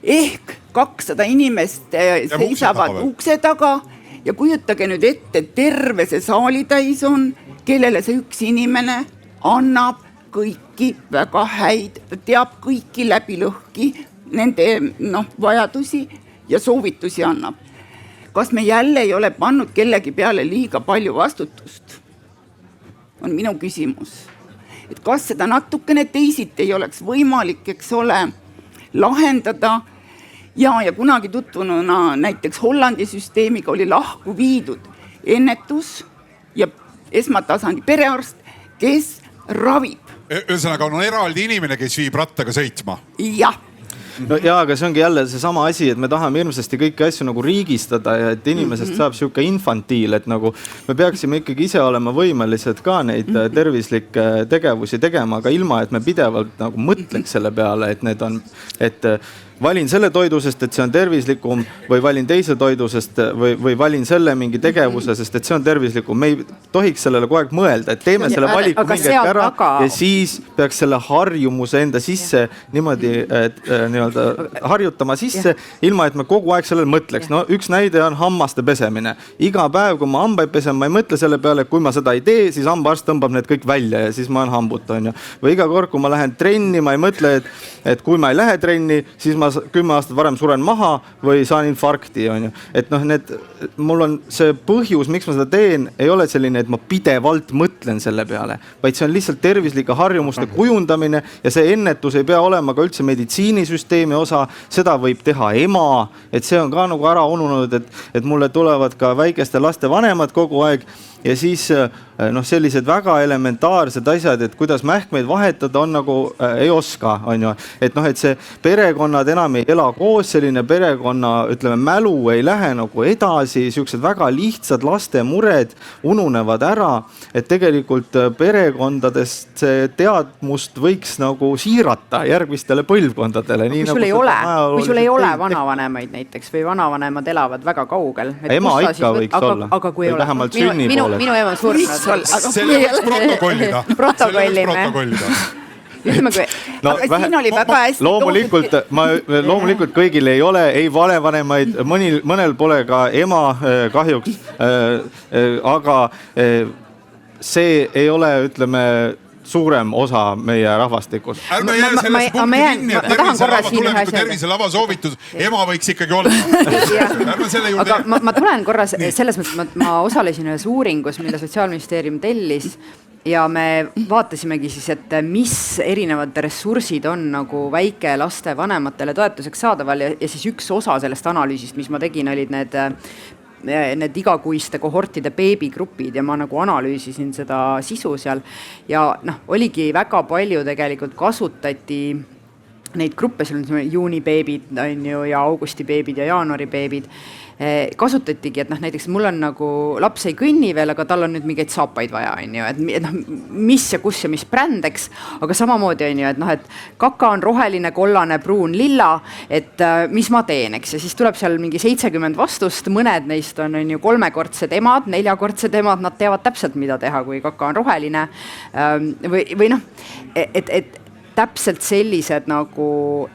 Ehk 200 inimest seisavad ukse taga ja kujutage nüüd ette, terve see saali täis on, kellele see üks inimene annab kõiki väga häid, ta teab kõiki läbi lõhki, nende vajadusi ja soovitusi annab. Kas me jälle ei ole pannud kellegi peale liiga palju vastutust? On minu küsimus. Et kas seda natukene teisiti ei oleks võimalik, eks ole, lahendada ja kunagi tutvununa näiteks Hollandi süsteemiga oli lahku viidud ennetus ja esmatasandi perearst, kes ravib. Ühesõnaga on eraldi inimene, kes viib rattaga sõitma? Jah. no jaa, aga see ongi jälle seesama asi, et me tahame hirmsasti kõiki asju nagu riigistada ja et inimesest saab sihuke infantiil, et nagu me peaksime ikkagi ise olema võimelised ka neid tervislikke tegevusi tegema, aga ilma, et me pidevalt nagu mõtleks selle peale, et need on, et valin selle toidu, sest et see on tervislikum või valin teise toidu, sest või valin selle mingi tegevuse, sest et see on tervislikum. Me ei tohiks sellele kogu aeg mõelda, et teeme selle valiku mingi hetk ära ja siis peaks selle harjumuse enda sisse niimoodi nii-öelda harjutama sisse, ilma et me kogu aeg sellele mõtleks. No üks näide on hammaste pesemine. Iga päev, kui ma hambaid pesen, ma ei mõtle selle peale, et kui ma seda ei tee, siis hambaarst tõmbab need kõik välja ja siis ma olen hambut, on ju. Või iga kord, kui ma lähen trenni, ma ei mõtle, et kui ma ei lähe trenni, siis ma 10 aastat varem suren maha või saan infarkti, on ju. Et noh, mul on see põhjus, miks ma seda teen, ei ole selline, et ma pidevalt mõtlen selle peale, vaid see on lihtsalt tervislike harjumuste kujundamine ja see ennetus ei pea olema ka üldse meditsiinisüsteemi osa, seda võib teha ema, et see on ka nagu ära ununud, et mulle tulevad ka väikeste laste vanemad kogu aeg ja siis noh, sellised väga elementaarsed asjad, et kuidas mähkmeid vahetada on nagu ei oska, on ju. Et noh, et see perekonnad enam ei ela koos, selline perekonna, ütleme, mälu ei lähe nagu edasi, siuksed väga lihtsad laste mured ununevad ära, et tegelikult perekondadest see teadmust võiks nagu siirata järgmistele põlvkondadele. Kui sul ei ole vanavanemaid näiteks või vanavanemad elavad väga kaugel. Ema ikka võiks olla. Aga kui ei ole. Vähemalt sünni poole. Minu ema on surnud. Selle võiks protokollida. Aga siin oli väga hästi loomulikult kõigil ei ole ei valevanemaid, mõnel pole ka ema kahjuks, aga see ei ole, ütleme, suurem osa meie rahvastikus. Ärme jää sellesse punkti kinni, et terviselava soovitus, ema võiks ikkagi olla. Ärme selle juurde. Aga ma tulen korra selles mõttes, et ma osalesin ühes uuringus, mille Sotsiaalministeerium tellis ja me vaatasimegi siis, et mis erinevad ressursid on nagu väike laste vanematele toetuseks saadaval ja siis üks osa sellest analüüsist, mis ma tegin, olid need igakuiste kohortide beebigrupid ja ma nagu analüüsisin seda sisu seal ja noh, oligi väga palju tegelikult kasutati neid gruppe, seal on juunibeebid on ju ja augustibeebid ja jaanuaribeebid, kasutatigi, et noh, näiteks mul on nagu laps ei kõnni veel, aga tal on nüüd mingeid saapaid vaja, on ju, et noh, mis ja kus ja mis brändeks, aga samamoodi on ju, et noh, et kaka on roheline, kollane, pruun, lilla, et mis ma teen, eks, ja siis tuleb seal mingi 70 vastust, mõned neist on ju 3-kordsed emad, 4-kordsed emad, nad teavad täpselt, mida teha, kui kaka on roheline või noh, et täpselt sellised nagu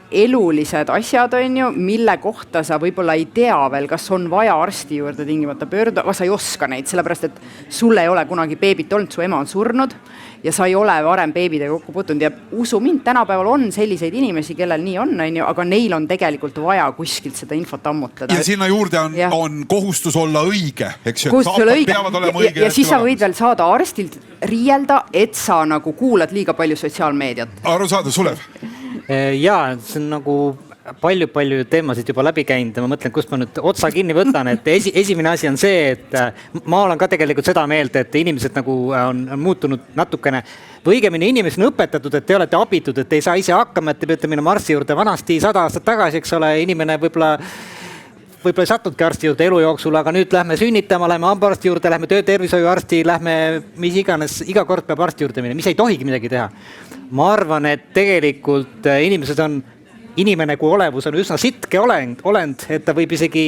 elulised asjad on ju, mille kohta sa võib-olla ei tea veel, kas on vaja arsti juurde tingimata pöörduda, aga sa ei oska neid, sellepärast et sul ei ole kunagi beebit olnud, su ema on surnud ja sa ei ole varem beebidega kokku puutunud ja usu mind, tänapäeval on selliseid inimesi, kellel nii on ju, aga neil on tegelikult vaja kuskilt seda infot ammutada. Ja sinna juurde on kohustus olla õige, eks ju? Kohustus olla õige ja siis sa võid veel saada arstilt riielda, et sa nagu kuulad liiga palju sotsiaalmeediat. Aru saada, Sulev? Jaa, see on nagu palju teemasid juba läbi käinud ja ma mõtlen, kust ma nüüd otsa kinni võtan, et esimene asi on see, et ma olen ka tegelikult seda meelt, et inimesed nagu on muutunud natukene või õigemini inimesed on õpetatud, et te olete abitud, et te ei saa ise hakkama, et te peate minema arsti juurde vanasti 100 aastat tagasi, eks ole, inimene võib-olla ei satnudki arsti juurde elu jooksul, aga nüüd lähme sünnitama, lähme hambaarsti juurde, lähme töötervishoiuarsti, lähme mis iganes, iga kord peab arsti juurde minna, mis ei tohigi midagi teha. Ma arvan, et tegelikult inimene kui olevus on üsna sitke olend, et ta võib isegi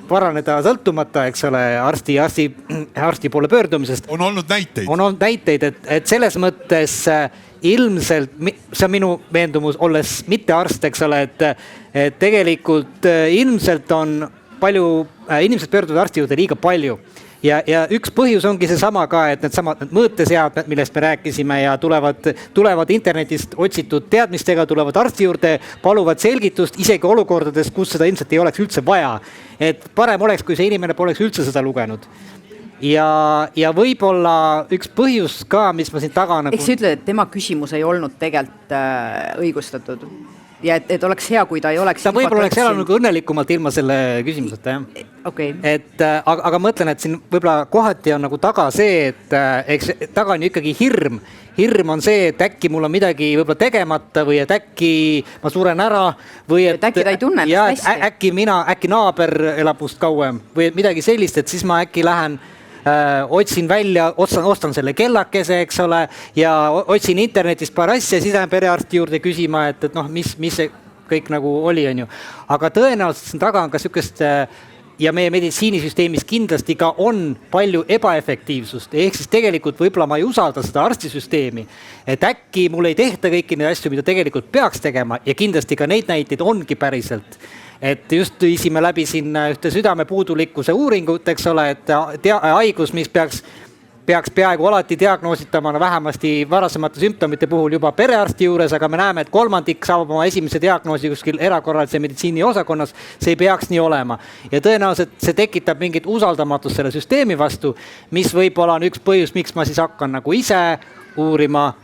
paraneda sõltumata, eks ole, arsti poole pöördumisest. On olnud näiteid? On olnud näiteid, et selles mõttes ilmselt, see on minu veendumus, olles mitte arst, eks ole, et tegelikult ilmselt on inimesed pöörduvad arsti juurde liiga palju. Ja üks põhjus ongi seesama ka, et need mõõteseadmed, millest me rääkisime ja tulevad internetist otsitud teadmistega, tulevad arsti juurde, paluvad selgitust isegi olukordades, kus seda ilmselt ei oleks üldse vaja. Et parem oleks, kui see inimene poleks üldse seda lugenud. Ja võib-olla üks põhjus ka, mis ma siin taga nagu... Eks sa ütled, et tema küsimus ei olnud tegelikult õigustatud ja et oleks hea, kui ta ei oleks... Ta võib-olla oleks elanud õnnelikumalt ilma selle küsimuseta, jah. Okei. et aga mõtlen, et siin võib-olla kohati on nagu taga see, et eks taga on ju ikkagi hirm. Hirm on see, et äkki mul on midagi võib-olla tegemata või et äkki ma suren ära või Et äkki ta ei tunne ennast ja, hästi. äkki naaber elab must kauem või midagi sellist, et siis ma äkki lähen otsin välja, ostan selle kellakese, eks ole, ja otsin internetist paar asja, siis lähen perearsti juurde küsima, et noh, mis see kõik nagu oli, on ju. Aga tõenäoliselt siin taga on ka sihukest ja meie meditsiinisüsteemis kindlasti ka on palju ebaefektiivsust. Ehk siis tegelikult võib-olla ma ei usalda seda arstisüsteemi, et äkki mul ei tehta kõiki neid asju, mida tegelikult peaks tegema ja kindlasti ka neid näiteid ongi päriselt. Et just viisime läbi siin ühte südamepuudulikkuse uuringut, eks ole, et haigus, mis peaks peaaegu alati diagnoositama vähemasti varasemate sümptomite puhul juba perearsti juures, aga me näeme, et kolmandik saab oma esimese diagnoosi kuskil erakorralise meditsiini osakonnas. See ei peaks nii olema. Ja tõenäoliselt see tekitab mingit usaldamatust selle süsteemi vastu, mis võib-olla on üks põhjus, miks ma siis hakkan nagu ise uurima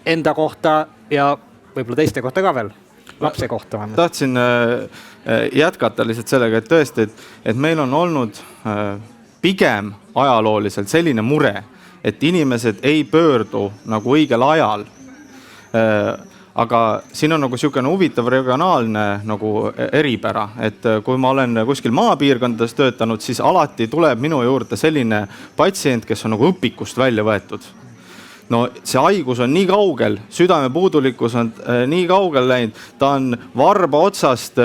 enda kohta ja võib-olla teiste kohta ka veel, lapse kohta. Tahtsin jätkata lihtsalt sellega, et tõesti, et meil on olnud pigem ajalooliselt selline mure, et inimesed ei pöördu nagu õigel ajal. Aga siin on nagu niisugune huvitav regionaalne nagu eripära, et kui ma olen kuskil maapiirkondades töötanud, siis alati tuleb minu juurde selline patsient, kes on nagu õpikust välja võetud. No see haigus on nii kaugel, südamepuudulikkus on nii kaugel läinud, ta on varba otsast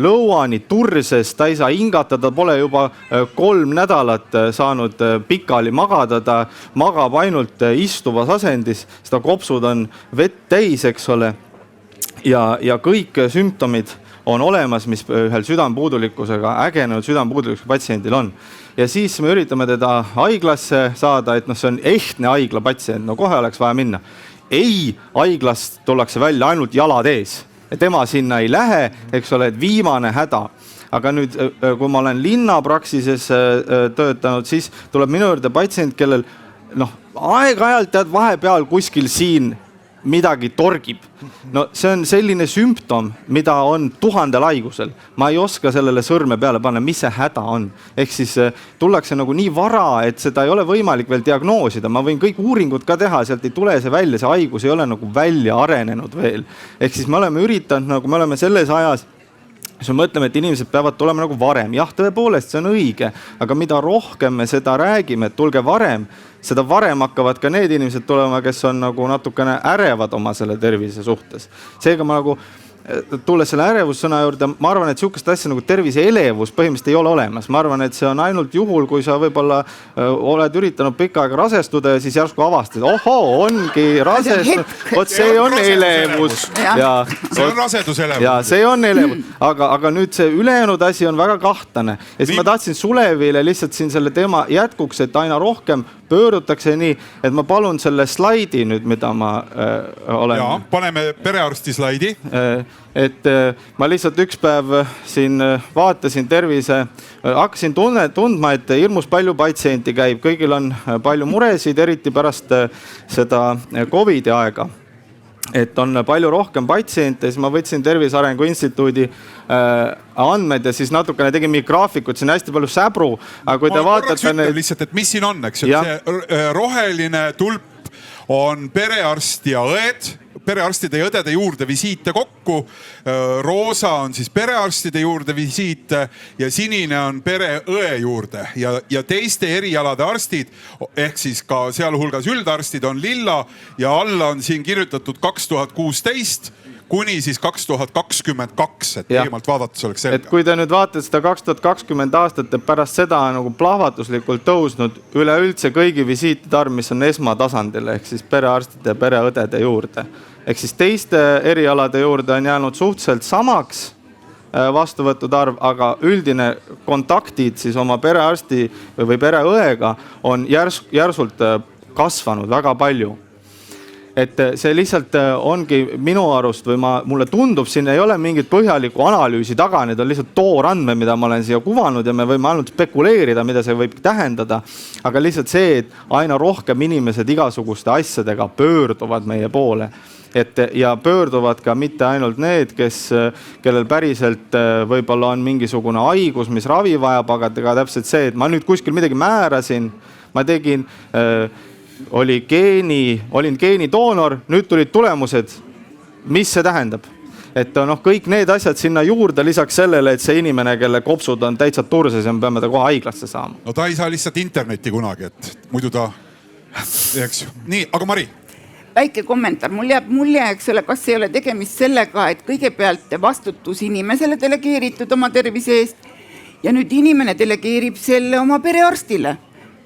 lõuani turses, ta ei saa hingatada, pole juba 3 nädalat saanud pikali magada, ta magab ainult istuvas asendis, seda kopsud on vett täis, eks ole, ja kõik sümptomid on olemas, mis ühel südamepuudulikkusega, ägenenud südamepuudulikkusega patsiendil on. Ja siis me üritame teda haiglasse saada, et see on ehtne haiglapatsient, no kohe oleks vaja minna. Ei, haiglast tullakse välja ainult jalad ees. Ja tema sinna ei lähe, eks ole, et viimane häda. Aga nüüd, kui ma olen linnapraksises töötanud, siis tuleb minu juurde patsient, kellel aeg-ajalt tead vahepeal kuskil siin midagi torgib. No see on selline sümptom, mida on 1000 haigusel. Ma ei oska sellele sõrme peale panna, mis see häda on. Ehk siis tullakse nagu nii vara, et seda ei ole võimalik veel diagnoosida. Ma võin kõik uuringud ka teha, sealt ei tule see välja, see haigus ei ole nagu välja arenenud veel. Ehk siis me oleme üritanud, nagu me oleme selles ajas, siis me mõtleme, et inimesed peavad tulema nagu varem. Jah, tõepoolest, see on õige, aga mida rohkem me seda räägime, et tulge varem, seda varem hakkavad ka need inimesed tulema, kes on nagu natukene ärevad oma selle tervise suhtes. Seega ma nagu tulles selle ärevussõna juurde, ma arvan, et sihukest asja nagu tervise elevus põhimõtteliselt ei ole olemas. Ma arvan, et see on ainult juhul, kui sa võib-olla oled üritanud pikka aega rasestuda ja siis järsku avastad, ohoo, ongi rasestus, vot see on elevus. See on raseduselevus. Ja see on elevus, aga nüüd see ülejäänud asi on väga kahtlane. Ja siis ma tahtsin Sulevile lihtsalt siin selle teema jätkuks, et aina rohkem pöördutakse nii, et ma palun selle slaidi nüüd, mida ma olen. Ja, paneme perearsti slaidi. Et ma lihtsalt üks päev siin vaatasin tervise, hakkasin tundma, et hirmus palju patsienti käib, kõigil on palju muresid, eriti pärast seda COVID-i aega. Et on palju rohkem patsiente, siis ma võtsin Tervise Arengu Instituudi andmed ja siis natukene tegin mingi graafikut, siin hästi palju säbru. Aga kui te vaatate lihtsalt, et mis siin on, eks? See roheline tulp on perearst ja õed, perearstide ja õdede juurde visiite kokku. Roosa on siis perearstide juurde visiite ja sinine on pereõe juurde ja teiste erialade arstid ehk siis ka sealhulgas üldarstid on lilla ja alla on siin kirjutatud 2016 kuni siis 2022, et lühemalt vaadates oleks selge. Et kui te nüüd vaatate seda 2020 aastat, et pärast seda on nagu plahvatuslikult tõusnud üleüldse kõigi visiitide arv, mis on esmatasandil ehk siis perearstide ja pereõdede juurde. Ehk siis teiste erialade juurde on jäänud suhteliselt samaks vastuvõtud arv, aga üldine kontaktid siis oma perearsti või pereõega on järsult kasvanud väga palju. et see lihtsalt ongi minu arust või mulle tundub, siin ei ole mingit põhjalikku analüüsi taga, need on lihtsalt toorandmed, mida ma olen siia kuvanud ja me võime ainult spekuleerida, mida see võib tähendada. Aga lihtsalt see, et aina rohkem inimesed igasuguste asjadega pöörduvad meie poole. Ja pöörduvad ka mitte ainult need, kellel päriselt võib-olla on mingisugune haigus, mis ravi vajab, aga ka täpselt see, et ma nüüd kuskil midagi määrasin, ma tegin, olin geenidoonor, nüüd tulid tulemused. Mis see tähendab? Et kõik need asjad sinna juurde lisaks sellele, et see inimene, kelle kopsud on täitsa turses ja me peame ta kohe haiglasse saama. No ta ei saa lihtsalt internetti kunagi, et muidu ta, eks ju. Nii, aga Mari? Väike kommentaar, mul jääb mulje, eks ole, kas ei ole tegemist sellega, et kõigepealt vastutus inimesele delegeeritud oma tervise eest ja nüüd inimene delegeerib selle oma perearstile.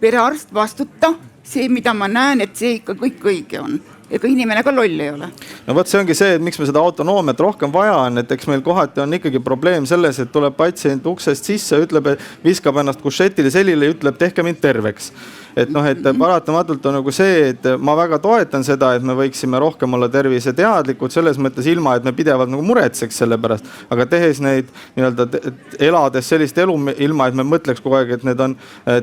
Perearst vastuta, see, mida ma näen, et see ikka kõik õige on. Ega inimene ka loll ei ole. No võt, see ongi see, et miks me seda autonoomiat rohkem vaja on, et eks meil kohati on ikkagi probleem selles, et tuleb patsient uksest sisse, ütleb, et viskab ennast kušetile selile ja ütleb, tehke mind terveks. Et paratamatult on nagu see, et ma väga toetan seda, et me võiksime rohkem olla tervise teadlikud selles mõttes ilma, et me pidevalt nagu muretseks selle pärast. Aga tehes neid elades sellist elu ilma, et me mõtleks kogu aeg, et need on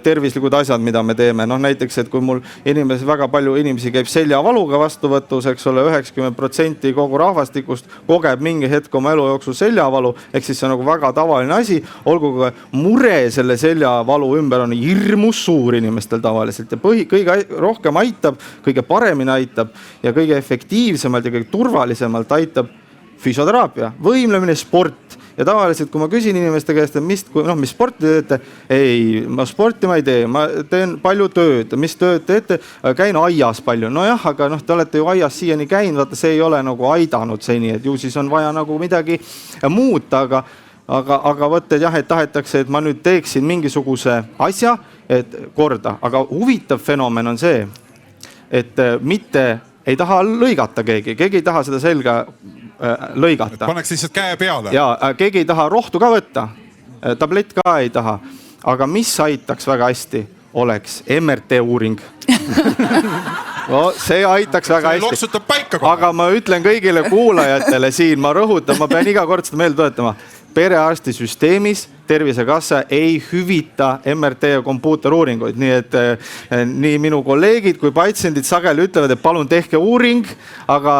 tervislikud asjad, mida me teeme. Näiteks, et kui mul väga palju inimesi käib seljavaluga vastuvõtus, eks ole, 90% kogu rahvastikust kogeb mingi hetk oma elu jooksul seljavalu, ehk siis see on nagu väga tavaline asi, olgu mure selle seljavalu ümber on hirmus suur inimestel tavaliselt. Ja kõige rohkem aitab, kõige paremini aitab ja kõige efektiivsemalt ja kõige turvalisemalt aitab füsioteraapia, võimlemine, sport. Ja tavaliselt, kui ma küsin inimeste käest, et mis sporti teete? Ei, ma sporti ma ei tee, ma teen palju tööd. Mis tööd teete? Käin aias palju. No jah, aga te olete ju aias siiani käinud, vaata see ei ole nagu aidanud seni, et ju siis on vaja nagu midagi muuta, aga võtta jah, et tahetakse, et ma nüüd teeksin mingisuguse asja, et korda. Aga huvitav fenomen on see, et mitte ei taha lõigata keegi ei taha seda selga lõigata. Paneks lihtsalt käe peale. Ja keegi ei taha rohtu ka võtta, tablett ka ei taha. Aga mis aitaks väga hästi, oleks MRT uuring. No, see aitaks väga hästi. Aga ma ütlen kõigile kuulajatele siin, ma rõhutan, ma pean iga kord seda meelde toetama. Perearsti süsteemis Tervisekassa ei hüvita MRT ja kompuuteruuringuid, nii et nii minu kolleegid kui patsiendid sageli ütlevad, et palun tehke uuring, aga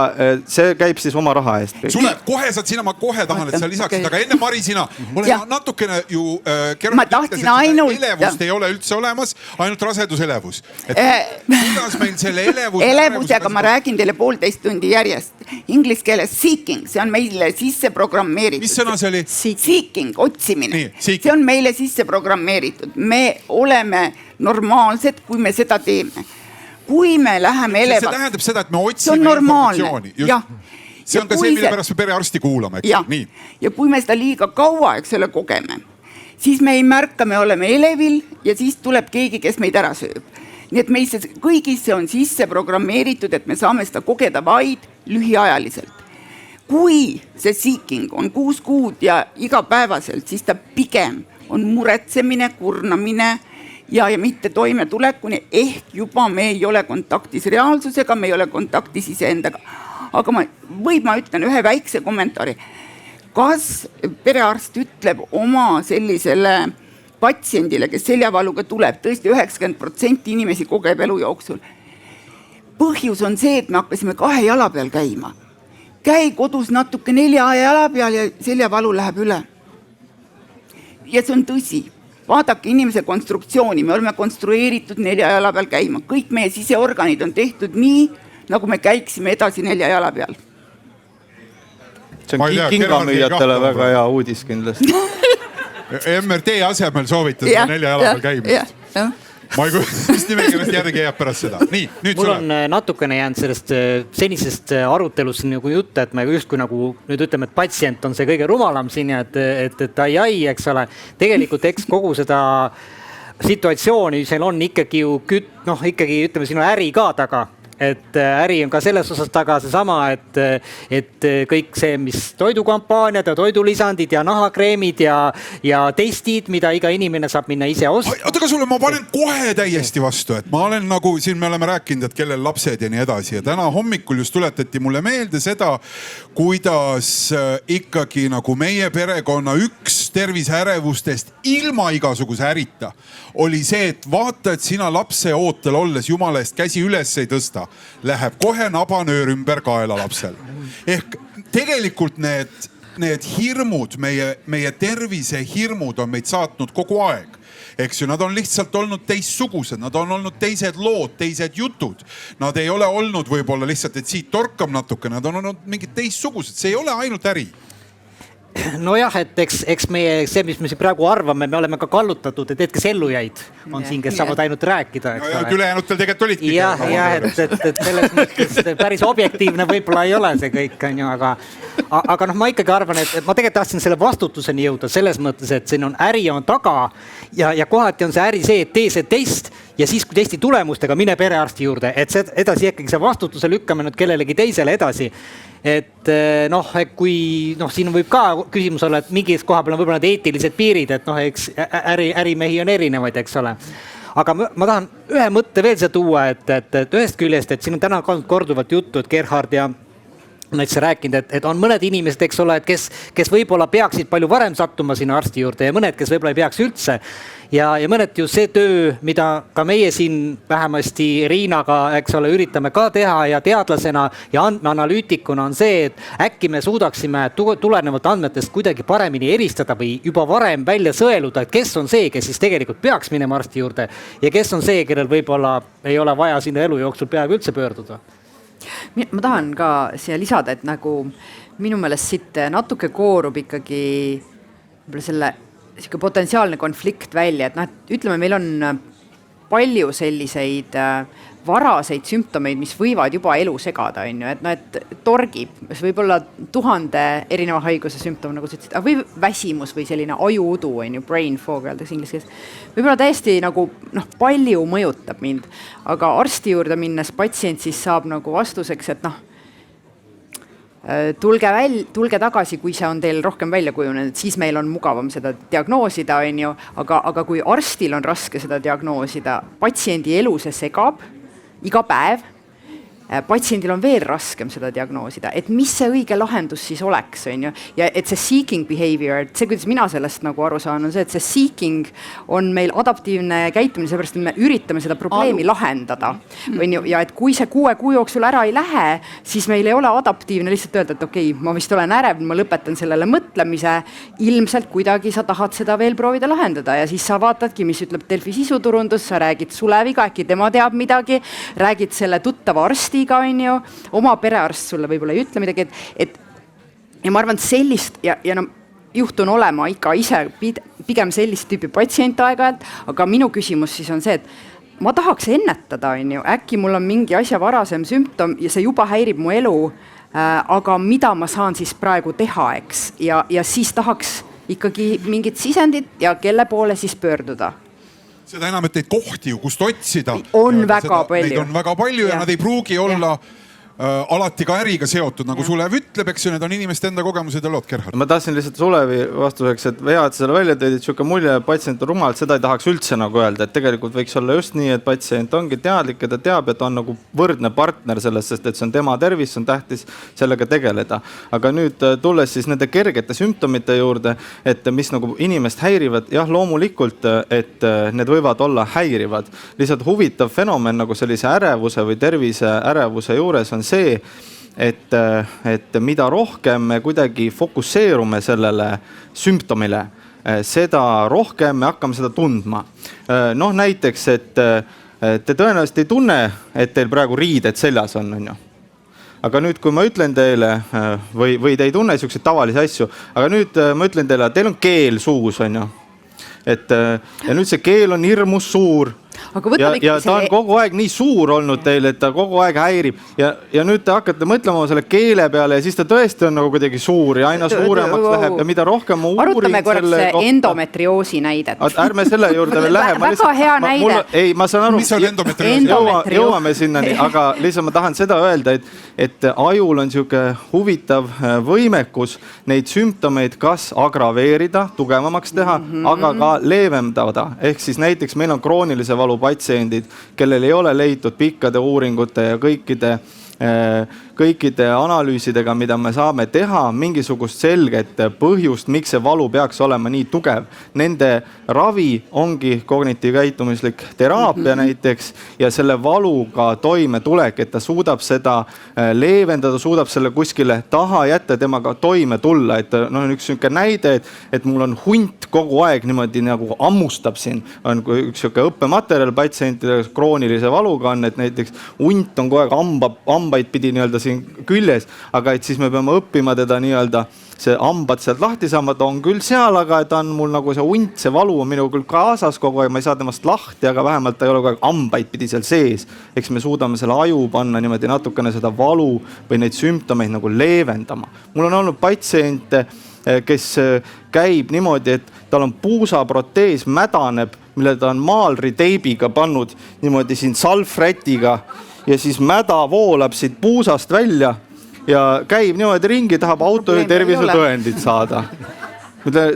see käib siis oma raha eest. Sulev, kohe saad sina, ma kohe tahan, et sa lisaksid, aga enne Mari sina, ole natukene ju elevust ei ole üldse olemas, ainult raseduselevus. Kuidas meil selle elevusega ma räägin teile 1,5 tundi järjest. Inglis keeles seeking, see on meile sisse programmeeritud. Mis sõna see oli? Seeking, otsimine. See on meile sisse programmeeritud. Me oleme normaalsed, kui me seda teeme. Kui me läheme elevaks... See tähendab seda, et me otsime informatsiooni. See on ka see, mille pärast me perearsti kuulame. Ja kui me seda liiga kaua, eks ole, kogeme, siis me ei märka, me oleme elevil ja siis tuleb keegi, kes meid ära sööb. Nii et meisse kõigisse on sisse programmeeritud, et me saame seda kogeda vaid lühiajaliselt. Kui see seeking on 6 kuud ja igapäevaselt, siis ta pigem on muretsemine, kurnamine ja mitte toimetulekuni, ehk juba me ei ole kontaktis reaalsusega, me ei ole kontaktis iseendaga. Aga ma ütlen ühe väikse kommentaari. Kas perearst ütleb oma sellisele patsiendile, kes seljavaluga tuleb, tõesti 90% inimesi kogeb elu jooksul. Põhjus on see, et me hakkasime 2 jala peal käima. Käi kodus natuke 4 jala peal ja seljavalu läheb üle. Ja see on tõsi. Vaadake inimese konstruktsiooni. Me oleme konstrueeritud 4 jala peal käima. Kõik meie siseorganid on tehtud nii, nagu me käiksime edasi 4 jala peal. See on kingamüüjatele väga hea uudis kindlasti. MRT asemel soovitada 4 jala peal käimist. Ma ei kujuta, mis nimekirjast järgi jääb pärast seda. Nii, nüüd mul on natukene jäänud sellest senisest arutelust nagu jutt, et me just kui nagu nüüd ütleme, et patsient on see kõige rumalam siin ja et ai, eks ole. Tegelikult eks kogu seda situatsiooni seal on ikkagi ju ikkagi ütleme sinu äri ka taga. et äri on ka selles osas taga seesama, et kõik see, mis toidukampaaniad ja toidulisandid ja nahakreemid ja testid, mida iga inimene saab minna ise ostma. Oota, aga sulle ma panen kohe täiesti vastu, et ma olen nagu siin me oleme rääkinud, et kellel lapsed ja nii edasi ja täna hommikul just tuletati mulle meelde seda, kuidas ikkagi nagu meie perekonna üks terviseärevustest ilma igasuguse ärita oli see, et vaata, et sina lapse ootel olles jumala eest käsi üles ei tõsta, läheb kohe nabanöör ümber kaela lapsel. Ehk tegelikult need hirmud, meie tervise hirmud on meid saatnud kogu aeg. Eks ju, nad on lihtsalt olnud teistsugused, nad on olnud teised lood, teised jutud. Nad ei ole olnud võib-olla lihtsalt, et siit torkab natuke, nad on olnud mingid teistsugused, see ei ole ainult äri. Nojah, et eks meie see, mis me siin praegu arvame, me oleme ka kallutatud, et need, kes ellu jäid, on siin, kes saavad ainult rääkida. Ülejäänutel tegelikult olidki. Jah, et selles mõttes päris objektiivne võib-olla ei ole see kõik, on ju, aga noh, ma ikkagi arvan, et ma tegelikult tahtsin selle vastutuseni jõuda selles mõttes, et siin on äri on taga ja kohati on see äri see, et tee see test ja siis, kui testi tulemustega mine perearsti juurde, et see edasi ikkagi see vastutuse lükkame nüüd kellelegi teisele edasi. Et noh, kui noh, siin võib ka küsimus olla, et mingis koha peal on võib-olla need eetilised piirid, et noh, eks ärimehi on erinevaid, eks ole. Aga ma tahan ühe mõtte veel see tuua, et ühest küljest, et siin on täna korduvalt juttu, et Gerhard ja näiteks rääkinud, et on mõned inimesed, eks ole, et kes võib-olla peaksid palju varem sattuma sinna arsti juurde ja mõned, kes võib-olla ei peaks üldse. Ja mõned ju see töö, mida ka meie siin vähemasti Riinaga, eks ole, üritame ka teha ja teadlasena ja andmeanalüütikuna on see, et äkki me suudaksime tulenevalt andmetest kuidagi paremini eristada või juba varem välja sõeluda, et kes on see, kes siis tegelikult peaks minema arsti juurde ja kes on see, kellel võib-olla ei ole vaja sinna elu jooksul peaaegu üldse pöörduda. Ma tahan ka siia lisada, et nagu minu meelest siit natuke koorub ikkagi selle potentsiaalne konflikt välja, et noh, et ütleme, meil on palju selliseid varaseid sümptomeid, mis võivad juba elu segada, on ju, et noh, et torgib, võib olla 1000 erineva haiguse sümptom, nagu sa ütlesid, või väsimus või selline ajuudu, on ju, brain fog, öeldakse inglise keeles. Võib-olla täiesti nagu noh, palju mõjutab mind, aga arsti juurde minnes patsient siis saab nagu vastuseks, et noh, tulge tagasi, kui see on teil rohkem välja kujunenud, siis meil on mugavam seda diagnoosida, on ju, aga kui arstil on raske seda diagnoosida, patsiendi elu see segab iga päev, patsiendil on veel raskem seda diagnoosida, et mis see õige lahendus siis oleks, on ju. Ja et see seeking behavior, et see, kuidas mina sellest nagu aru saan, on see, et see seeking on meil adaptiivne käitumine, seepärast, et me üritame seda probleemi lahendada. On ju, ja et kui see 6 kuu jooksul ära ei lähe, siis meil ei ole adaptiivne lihtsalt öelda, et okei, ma vist olen ärev, ma lõpetan sellele mõtlemise, ilmselt kuidagi sa tahad seda veel proovida lahendada ja siis sa vaatadki, mis ütleb Delfi sisuturundus, sa räägid Suleviga, äkki tema teab midagi, räägid selle tuttava arsti, on ju, oma perearst sulle võib-olla ei ütle midagi, et ja ma arvan, et sellist ja no, juhtun olema ikka ise pigem sellist tüüpi patsient aeg-ajalt, aga minu küsimus siis on see, et ma tahaks ennetada, on ju, äkki mul on mingi asja varasem sümptom ja see juba häirib mu elu, aga mida ma saan siis praegu teha, eks, ja siis tahaks ikkagi mingit sisendit ja kelle poole siis pöörduda. Seda enam, et neid kohti ju, kust otsida. On väga palju. Neid on väga palju ja nad ei pruugi olla alati ka äriga seotud, nagu Sulev ütleb, eks ju, need on inimeste enda kogemused ja lood, Gerhard. Ma tahtsin lihtsalt Sulevi vastuseks, et hea, et selle välja tõid, et siuke mulje, patsient on rumal, seda ei tahaks üldse nagu öelda, et tegelikult võiks olla just nii, et patsient ongi teadlik ja ta teab, et on nagu võrdne partner selles, sest et see on tema tervis, on tähtis sellega tegeleda. Aga nüüd tulles siis nende kergete sümptomite juurde, et mis nagu inimest häirivad, jah, loomulikult, et need võivad olla häirivad. Lihtsalt huvitav fenomen nagu sellise ärevuse või tervise ärevuse juures on see, et mida rohkem me kuidagi fokusseerume sellele sümptomile, seda rohkem me hakkame seda tundma. Noh, näiteks, et te tõenäoliselt ei tunne, et teil praegu riided seljas on, on ju. Aga nüüd, kui ma ütlen teile, või te ei tunne siukseid tavalisi asju, aga nüüd ma ütlen teile, et teil on keel suus, on ju. Ja nüüd see keel on hirmus suur Aga võtame ja ta on kogu aeg nii suur olnud teil, et ta kogu aeg häirib ja nüüd te hakkate mõtlema selle keele peale ja siis ta tõesti on nagu kuidagi suur ja aina suuremaks läheb ja mida rohkem ma uurin arutame korraks endometrioosi näidet. Ärme selle juurde veel lähe. Väga hea näide. Ma saan aru, mis on endometrioosi? jõuame sinnani, aga lihtsalt ma tahan seda öelda, et ajul on siuke huvitav võimekus neid sümptomeid kas agraveerida, tugevamaks teha, aga ka leevendada. Ehk siis näiteks meil on kroonilise valu patsiendid, kellel ei ole leitud pikkade uuringute ja kõikide analüüsidega, mida me saame teha, mingisugust selget põhjust, miks see valu peaks olema nii tugev. Nende ravi ongi kognitiivkäitumislik teraapia näiteks ja selle valuga toime tulek, et ta suudab seda leevendada, suudab selle kuskile taha jätta, temaga toime tulla. Et üks näide, et mul on hunt kogu aeg niimoodi nagu ammustab siin, on üks õppematerjal patsientidele kroonilise valuga on, et näiteks hunt on kogu aeg hambaid pidi nii-öelda siin küljes, aga et siis me peame õppima teda nii-öelda see hambad sealt lahti saama, ta on küll seal, aga ta on mul nagu see hunt, see valu on minu küll kaasas kogu aeg, ma ei saa temast lahti, aga vähemalt ta ei ole kogu aeg hambaid pidi seal sees. Eks me suudame selle aju panna niimoodi natukene seda valu või neid sümptomeid nagu leevendama. Mul on olnud patsiente, kes käib niimoodi, et tal on puusaprotees mädaneb, mille ta on maalriteibiga pannud niimoodi siin salvrätiga ja siis mäda voolab siit puusast välja ja käib niimoodi ringi, tahab autojuhi tervisetõendit saada.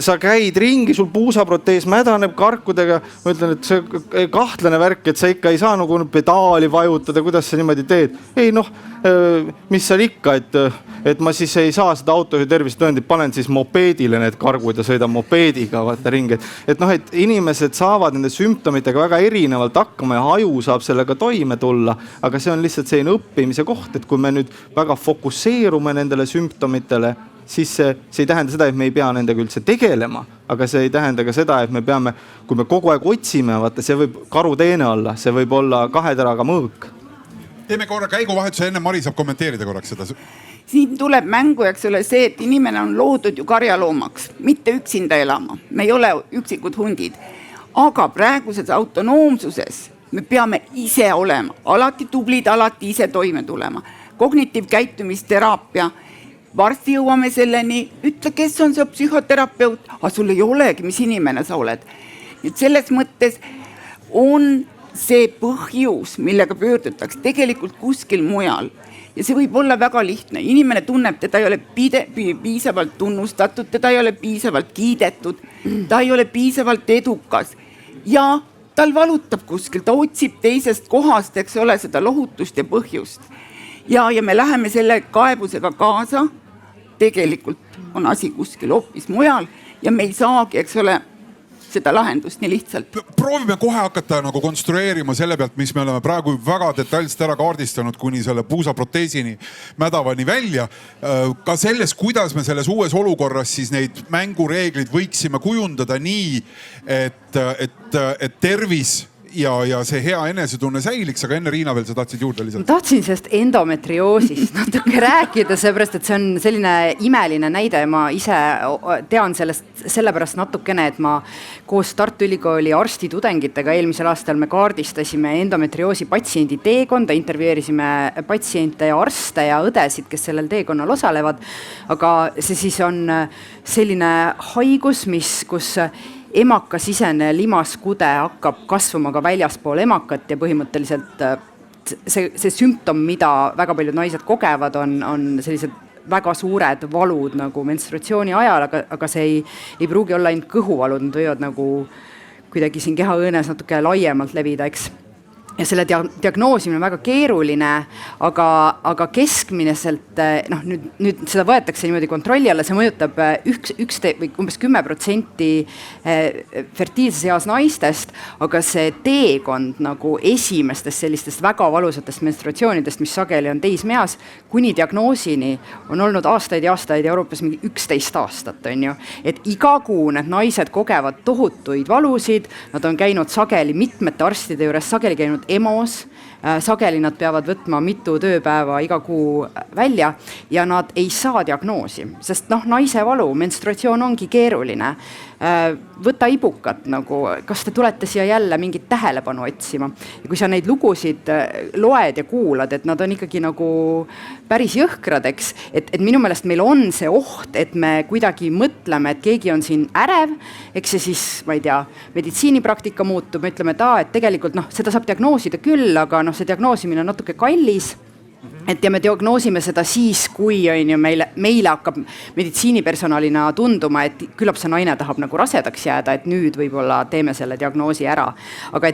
Sa käid ringi, sul puusaprotees mädaneb karkudega. Ma ütlen, et see kahtlane värk, et sa ikka ei saa nagu pedaali vajutada, kuidas sa niimoodi teed. Ei mis seal ikka, et ma siis ei saa seda autojuhi tervisetõendit, panen siis mopeedile need kargud ja sõidan mopeediga vaata ringi. Et inimesed saavad nende sümptomitega väga erinevalt hakkama ja aju saab sellega toime tulla, aga see on lihtsalt selline õppimise koht, et kui me nüüd väga fokusseerume nendele sümptomitele, siis see ei tähenda seda, et me ei pea nendega üldse tegelema, aga see ei tähenda ka seda, et me peame, kui me kogu aeg otsime, vaata, see võib karuteene olla, see võib olla 2 teraga mõõk. Teeme korra käiguvahetuse, enne Mari saab kommenteerida korraks seda. Siin tuleb mängu, eks ole, see, et inimene on loodud ju karjaloomaks, mitte üksinda elama. Me ei ole üksikud hundid. Aga praeguses autonoomsuses me peame ise olema, alati tublid, alati ise toime tulema. Kognitiivkäitumisteraapia, varsti jõuame selleni, ütle, kes on see psühhoterapeut, aga sul ei olegi, mis inimene sa oled. Nüüd selles mõttes on see põhjus, millega pöördutakse tegelikult kuskil mujal. Ja see võib olla väga lihtne. Inimene tunneb, teda ei ole piisavalt tunnustatud, teda ei ole piisavalt kiidetud, ta ei ole piisavalt edukas. Ja tal valutab kuskil, ta otsib teisest kohast, eks ole, seda lohutust ja põhjust. Ja me läheme selle kaebusega kaasa. Tegelikult on asi kuskil hoopis mujal ja me ei saagi, eks ole, seda lahendust nii lihtsalt. Proovime kohe hakata nagu konstrueerima selle pealt, mis me oleme praegu väga detailselt ära kaardistanud kuni selle puusaproteesini mädavani välja. Ka selles, kuidas me selles uues olukorras siis neid mängureeglid võiksime kujundada nii, et tervis ja see hea enesetunne säiliks, aga enne Riina veel sa tahtsid juurde lisada. Ma tahtsin sellest endometrioosist natuke rääkida, seepärast, et see on selline imeline näide. Ma ise tean sellest sellepärast natukene, et ma koos Tartu Ülikooli arstitudengitega eelmisel aastal me kaardistasime endometrioosi patsiendi teekonda, intervjueerisime patsiente ja arste ja õdesid, kes sellel teekonnal osalevad. Aga see siis on selline haigus, kus emakasisene limaskude hakkab kasvama ka väljaspool emakat ja põhimõtteliselt see sümptom, mida väga paljud naised kogevad, on sellised väga suured valud nagu menstruatsiooni ajal, aga see ei pruugi olla ainult kõhuvalud, nad võivad nagu kuidagi siin kehaõõnes natuke laiemalt levida, eks. Ja selle diagnoosimine on väga keeruline, aga keskmineselt, nüüd seda võetakse niimoodi kontrolli alla, see mõjutab umbes 10% fertiilses eas naistest, aga see teekond nagu esimestest sellistest väga valusatest menstruatsioonidest, mis sageli on teismeas, kuni diagnoosini on olnud aastaid ja aastaid Euroopas mingi 11 aastat, on ju. Et iga kuu need naised kogevad tohutuid valusid, nad on käinud sageli mitmete arstide juures, sageli käinud EMO-s, sageli nad peavad võtma mitu tööpäeva iga kuu välja ja nad ei saa diagnoosi, sest naise valu, menstruatsioon ongi keeruline. võta ibukat nagu, kas te tulete siia jälle mingit tähelepanu otsima. Ja kui sa neid lugusid loed ja kuulad, et nad on ikkagi nagu päris jõhkrad, eks, et minu meelest meil on see oht, et me kuidagi mõtleme, et keegi on siin ärev, eks see siis, ma ei tea, meditsiinipraktika muutub, me ütleme, et tegelikult seda saab diagnoosida küll, aga see diagnoosimine on natuke kallis. Et ja me diagnoosime seda siis, kui on ju meile hakkab meditsiinipersonalina tunduma, et küllap see naine tahab nagu rasedaks jääda, et nüüd võib-olla teeme selle diagnoosi ära. Aga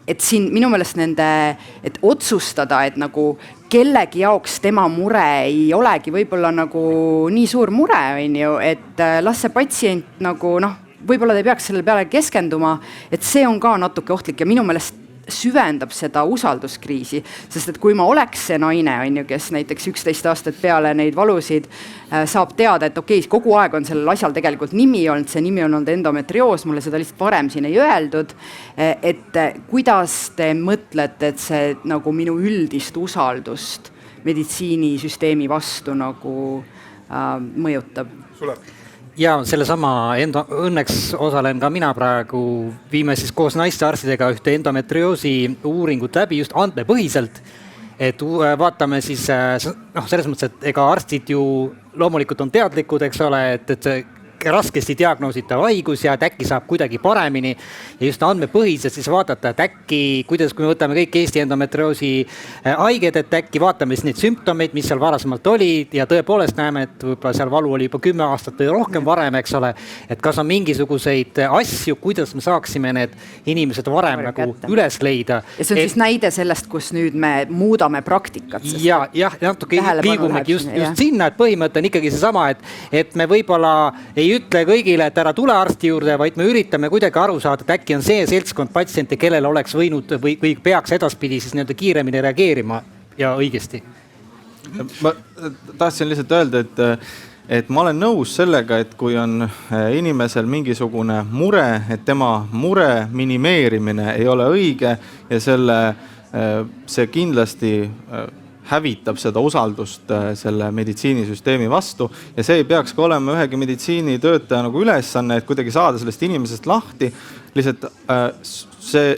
et siin minu meelest et otsustada, et nagu kellegi jaoks tema mure ei olegi võib-olla nagu nii suur mure, on ju, et las see patsient nagu võib-olla te peaks selle peale keskenduma, et see on ka natuke ohtlik ja minu meelest süvendab seda usalduskriisi, sest et kui ma oleks see naine, on ju, kes näiteks 11 aastat peale neid valusid saab teada, et okei, kogu aeg on sellel asjal tegelikult nimi olnud, see nimi on olnud endometrioos, mulle seda lihtsalt varem siin ei öeldud, et kuidas te mõtlete, et see nagu minu üldist usaldust meditsiinisüsteemi vastu nagu mõjutab? Ja sellesama õnneks osalen ka mina praegu, viime siis koos naistearstidega ühte endometrioosi uuringut läbi just andmepõhiselt, et vaatame siis, selles mõttes, et ega arstid ju loomulikult on teadlikud, eks ole, et raskesti diagnoositav haigus ja et äkki saab kuidagi paremini ja just andmepõhiselt siis vaadata, et äkki, kuidas, kui me võtame kõik Eesti endometrioosi haiged, et äkki vaatame siis neid sümptomeid, mis seal varasemalt olid ja tõepoolest näeme, et võib-olla seal valu oli juba 10 aastat või rohkem varem, eks ole, et kas on mingisuguseid asju, kuidas me saaksime need inimesed varem nagu üles leida. Ja see on siis näide sellest, kus nüüd me muudame praktikat. Ja natuke liigumegi just sinna, et põhimõte on ikkagi seesama, et me võib-olla ei ütle kõigile, et ära tule arsti juurde, vaid me üritame kuidagi aru saada, et äkki on see seltskond patsiente, kellel oleks võinud või peaks edaspidi siis nii-öelda kiiremini reageerima ja õigesti. Ma tahtsin lihtsalt öelda, et ma olen nõus sellega, et kui on inimesel mingisugune mure, et tema mure minimeerimine ei ole õige ja see kindlasti hävitab seda usaldust selle meditsiinisüsteemi vastu ja see ei peaks ka olema ühegi meditsiinitöötaja nagu ülesanne, et kuidagi saada sellest inimesest lahti. Lihtsalt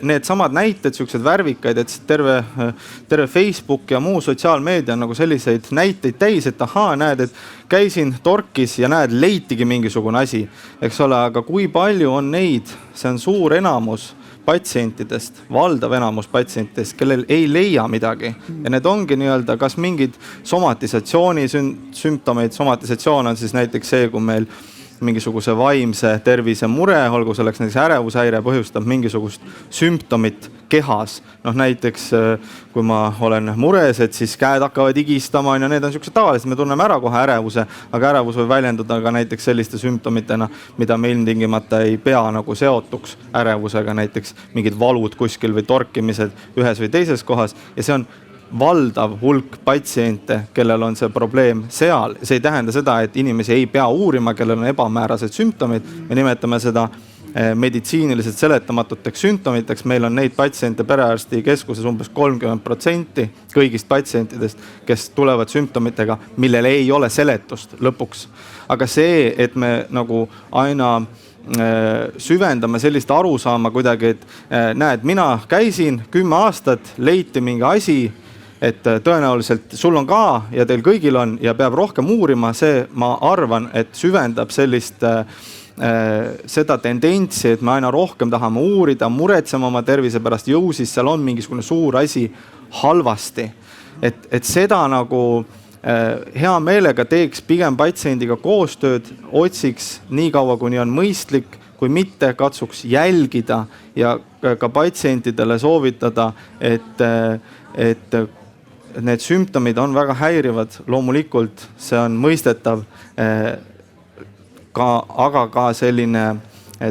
need samad näited, sellised värvikaid, et terve Facebook ja muu sotsiaalmeedia on nagu selliseid näiteid täis, et näed, et käisin torkis ja näed, leitigi mingisugune asi, eks ole, aga kui palju on neid, see on suur enamus patsientidest, valdav enamus patsientidest, kellel ei leia midagi ja need ongi nii-öelda kas mingid somatisatsiooni sümptomeid, somatisatsioon on siis näiteks see, kui meil mingisuguse vaimse tervise mure, olgu selleks näiteks ärevushäire põhjustab mingisugust sümptomit kehas. Näiteks kui ma olen mures, et siis käed hakkavad higistama ja need on sellised tavalised, me tunneme ära kohe ärevuse, aga ärevus võib väljenduda ka näiteks selliste sümptomitena, mida me ilmtingimata ei pea nagu seotuks ärevusega, näiteks mingid valud kuskil või torkimised ühes või teises kohas ja see on valdav hulk patsiente, kellel on see probleem seal. See ei tähenda seda, et inimesi ei pea uurima, kellel on ebamäärased sümptomid. Me nimetame seda meditsiiniliselt seletamatuteks sümptomiteks. Meil on neid patsiente perearsti keskuses umbes 30% kõigist patsientidest, kes tulevad sümptomitega, millel ei ole seletust lõpuks. Aga see, et me nagu aina süvendame sellist arusaama kuidagi, et näed, mina käisin 10 aastat, leiti mingi asi, et tõenäoliselt sul on ka ja teil kõigil on ja peab rohkem uurima, see ma arvan, et süvendab seda tendentsi, et me aina rohkem tahame uurida, muretsema oma tervise pärast, siis seal on mingisugune suur asi halvasti. Et seda nagu hea meelega teeks pigem patsiendiga koostööd, otsiks nii kaua, kuni on mõistlik, kui mitte katsuks jälgida ja ka patsientidele soovitada, et need sümptomid on väga häirivad, loomulikult see on mõistetav, aga ka selline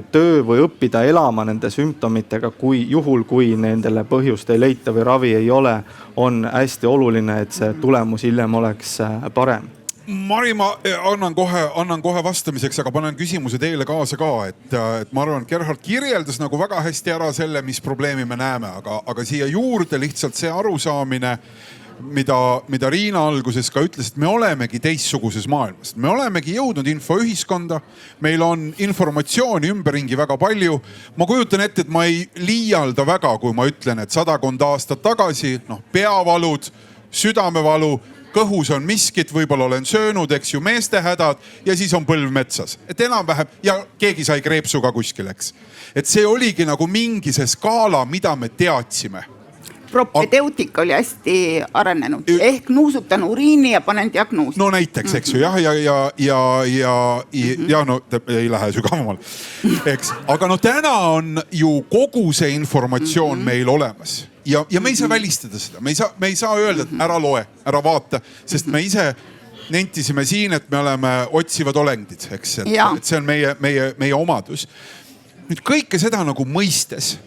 töö või õppida elama nende sümptomitega, kui nendele põhjust ei leita või ravi ei ole, on hästi oluline, et see tulemus hiljem oleks parem. Mari, ma annan kohe vastamiseks, aga panen küsimuse teile kaasa ka, et ma arvan, et Gerhard kirjeldas nagu väga hästi ära selle, mis probleemi me näeme, aga siia juurde lihtsalt see arusaamine, mida Riina alguses ka ütles, et me olemegi teistsuguses maailmas. Me olemegi jõudnud infoühiskonda, meil on informatsiooni ümberringi väga palju. Ma kujutan ette, et ma ei liialda väga, kui ma ütlen, et 100 aastat tagasi peavalud, südamevalu, kõhus on miskit, võib-olla olen söönud, eks ju, meeste hädad ja siis on põlv metsas. Et enam-vähem ja keegi sai kreepsuga kuskil, eks. Et see oligi nagu mingi see skaala, mida me teadsime. Propedeutika oli hästi arenenud. Ehk nuusutan uriini ja panen diagnoosi. No näiteks, eks ju, jah, ja no ei lähe sügavamal. Eks. Aga no täna on ju kogu see informatsioon meil olemas. Ja me ei saa välistada seda. Me ei saa öelda, et ära loe, ära vaata, sest me ise nentisime siin, et me oleme otsivad olendid, eks. Et see on meie omadus. Nüüd kõike seda nagu mõistes,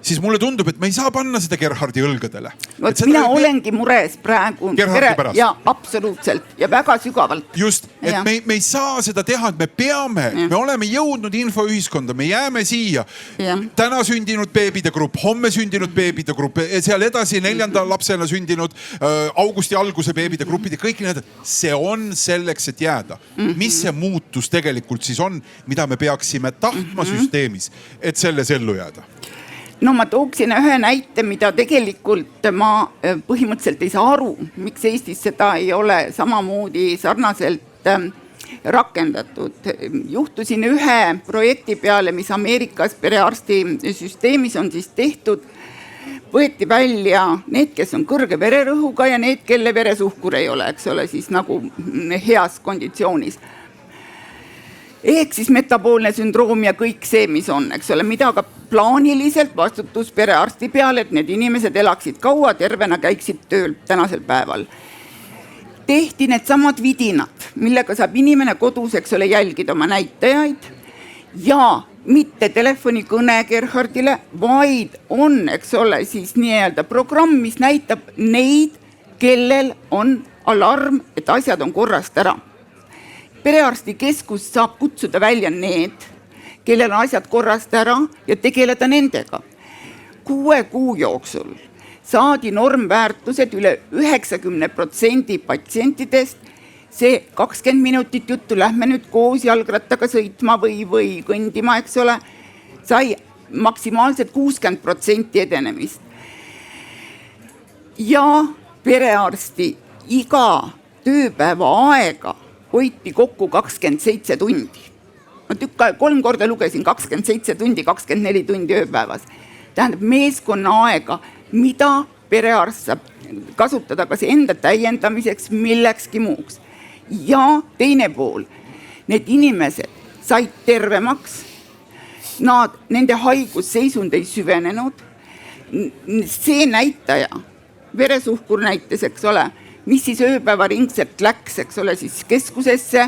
siis mulle tundub, et me ei saa panna seda Gerhardi õlgadele. Mina olengi mures praegu. Gerhardi pärast. Ja absoluutselt ja väga sügavalt. Just, et me ei saa seda teha, et me peame, me oleme jõudnud infoühiskonda, me jääme siia. Täna sündinud beebide grupp, homme sündinud beebide grupp, seal edasi 4. lapsena sündinud augusti alguse beebide grupid ja kõik need. See on selleks, et jääda. Mis see muutus tegelikult siis on, mida me peaksime tahtma süsteemis, et selles ellu jääda? No ma tooksin ühe näite, mida tegelikult ma põhimõtteliselt ei saa aru, miks Eestis seda ei ole samamoodi sarnaselt rakendatud. Juhtusin ühe projekti peale, mis Ameerikas perearsti süsteemis on siis tehtud. Võeti välja need, kes on kõrge vererõhuga ja need, kelle veresuhkur ei ole, eks ole, siis nagu heas konditsioonis. Ehk siis metaboolne sündroom ja kõik see, mis on, eks ole, mida ka plaaniliselt vastutus perearsti peale, et need inimesed elaksid kaua, tervena käiksid tööl tänasel päeval. Tehti need samad vidinad, millega saab inimene kodus, eks ole, jälgida oma näitajaid ja mitte telefonikõne Gerhardile, vaid on, eks ole, siis nii-öelda programm, mis näitab neid, kellel on alarm, et asjad on korrast ära. Perearstikeskus saab kutsuda välja need, kellel on asjad korrast ära ja tegeleda nendega. 6 kuu jooksul saadi normväärtused üle 90% patsientidest. See 20 minutit juttu, lähme nüüd koos jalgrattaga sõitma või kõndima, eks ole, sai maksimaalselt 60% edenemist. Ja perearsti iga tööpäeva aega hoiti kokku 27 tundi. Ma 3 korda lugesin 27 tundi, 24 tundi ööpäevas. Tähendab meeskonna aega, mida perearst saab kasutada kas enda täiendamiseks, millekski muuks. Ja teine pool, need inimesed said tervemaks, nende haigusseisund ei süvenenud. See näitaja, veresuhkur näites, eks ole, mis siis ööpäeva ringselt läks, eks ole, siis keskusesse,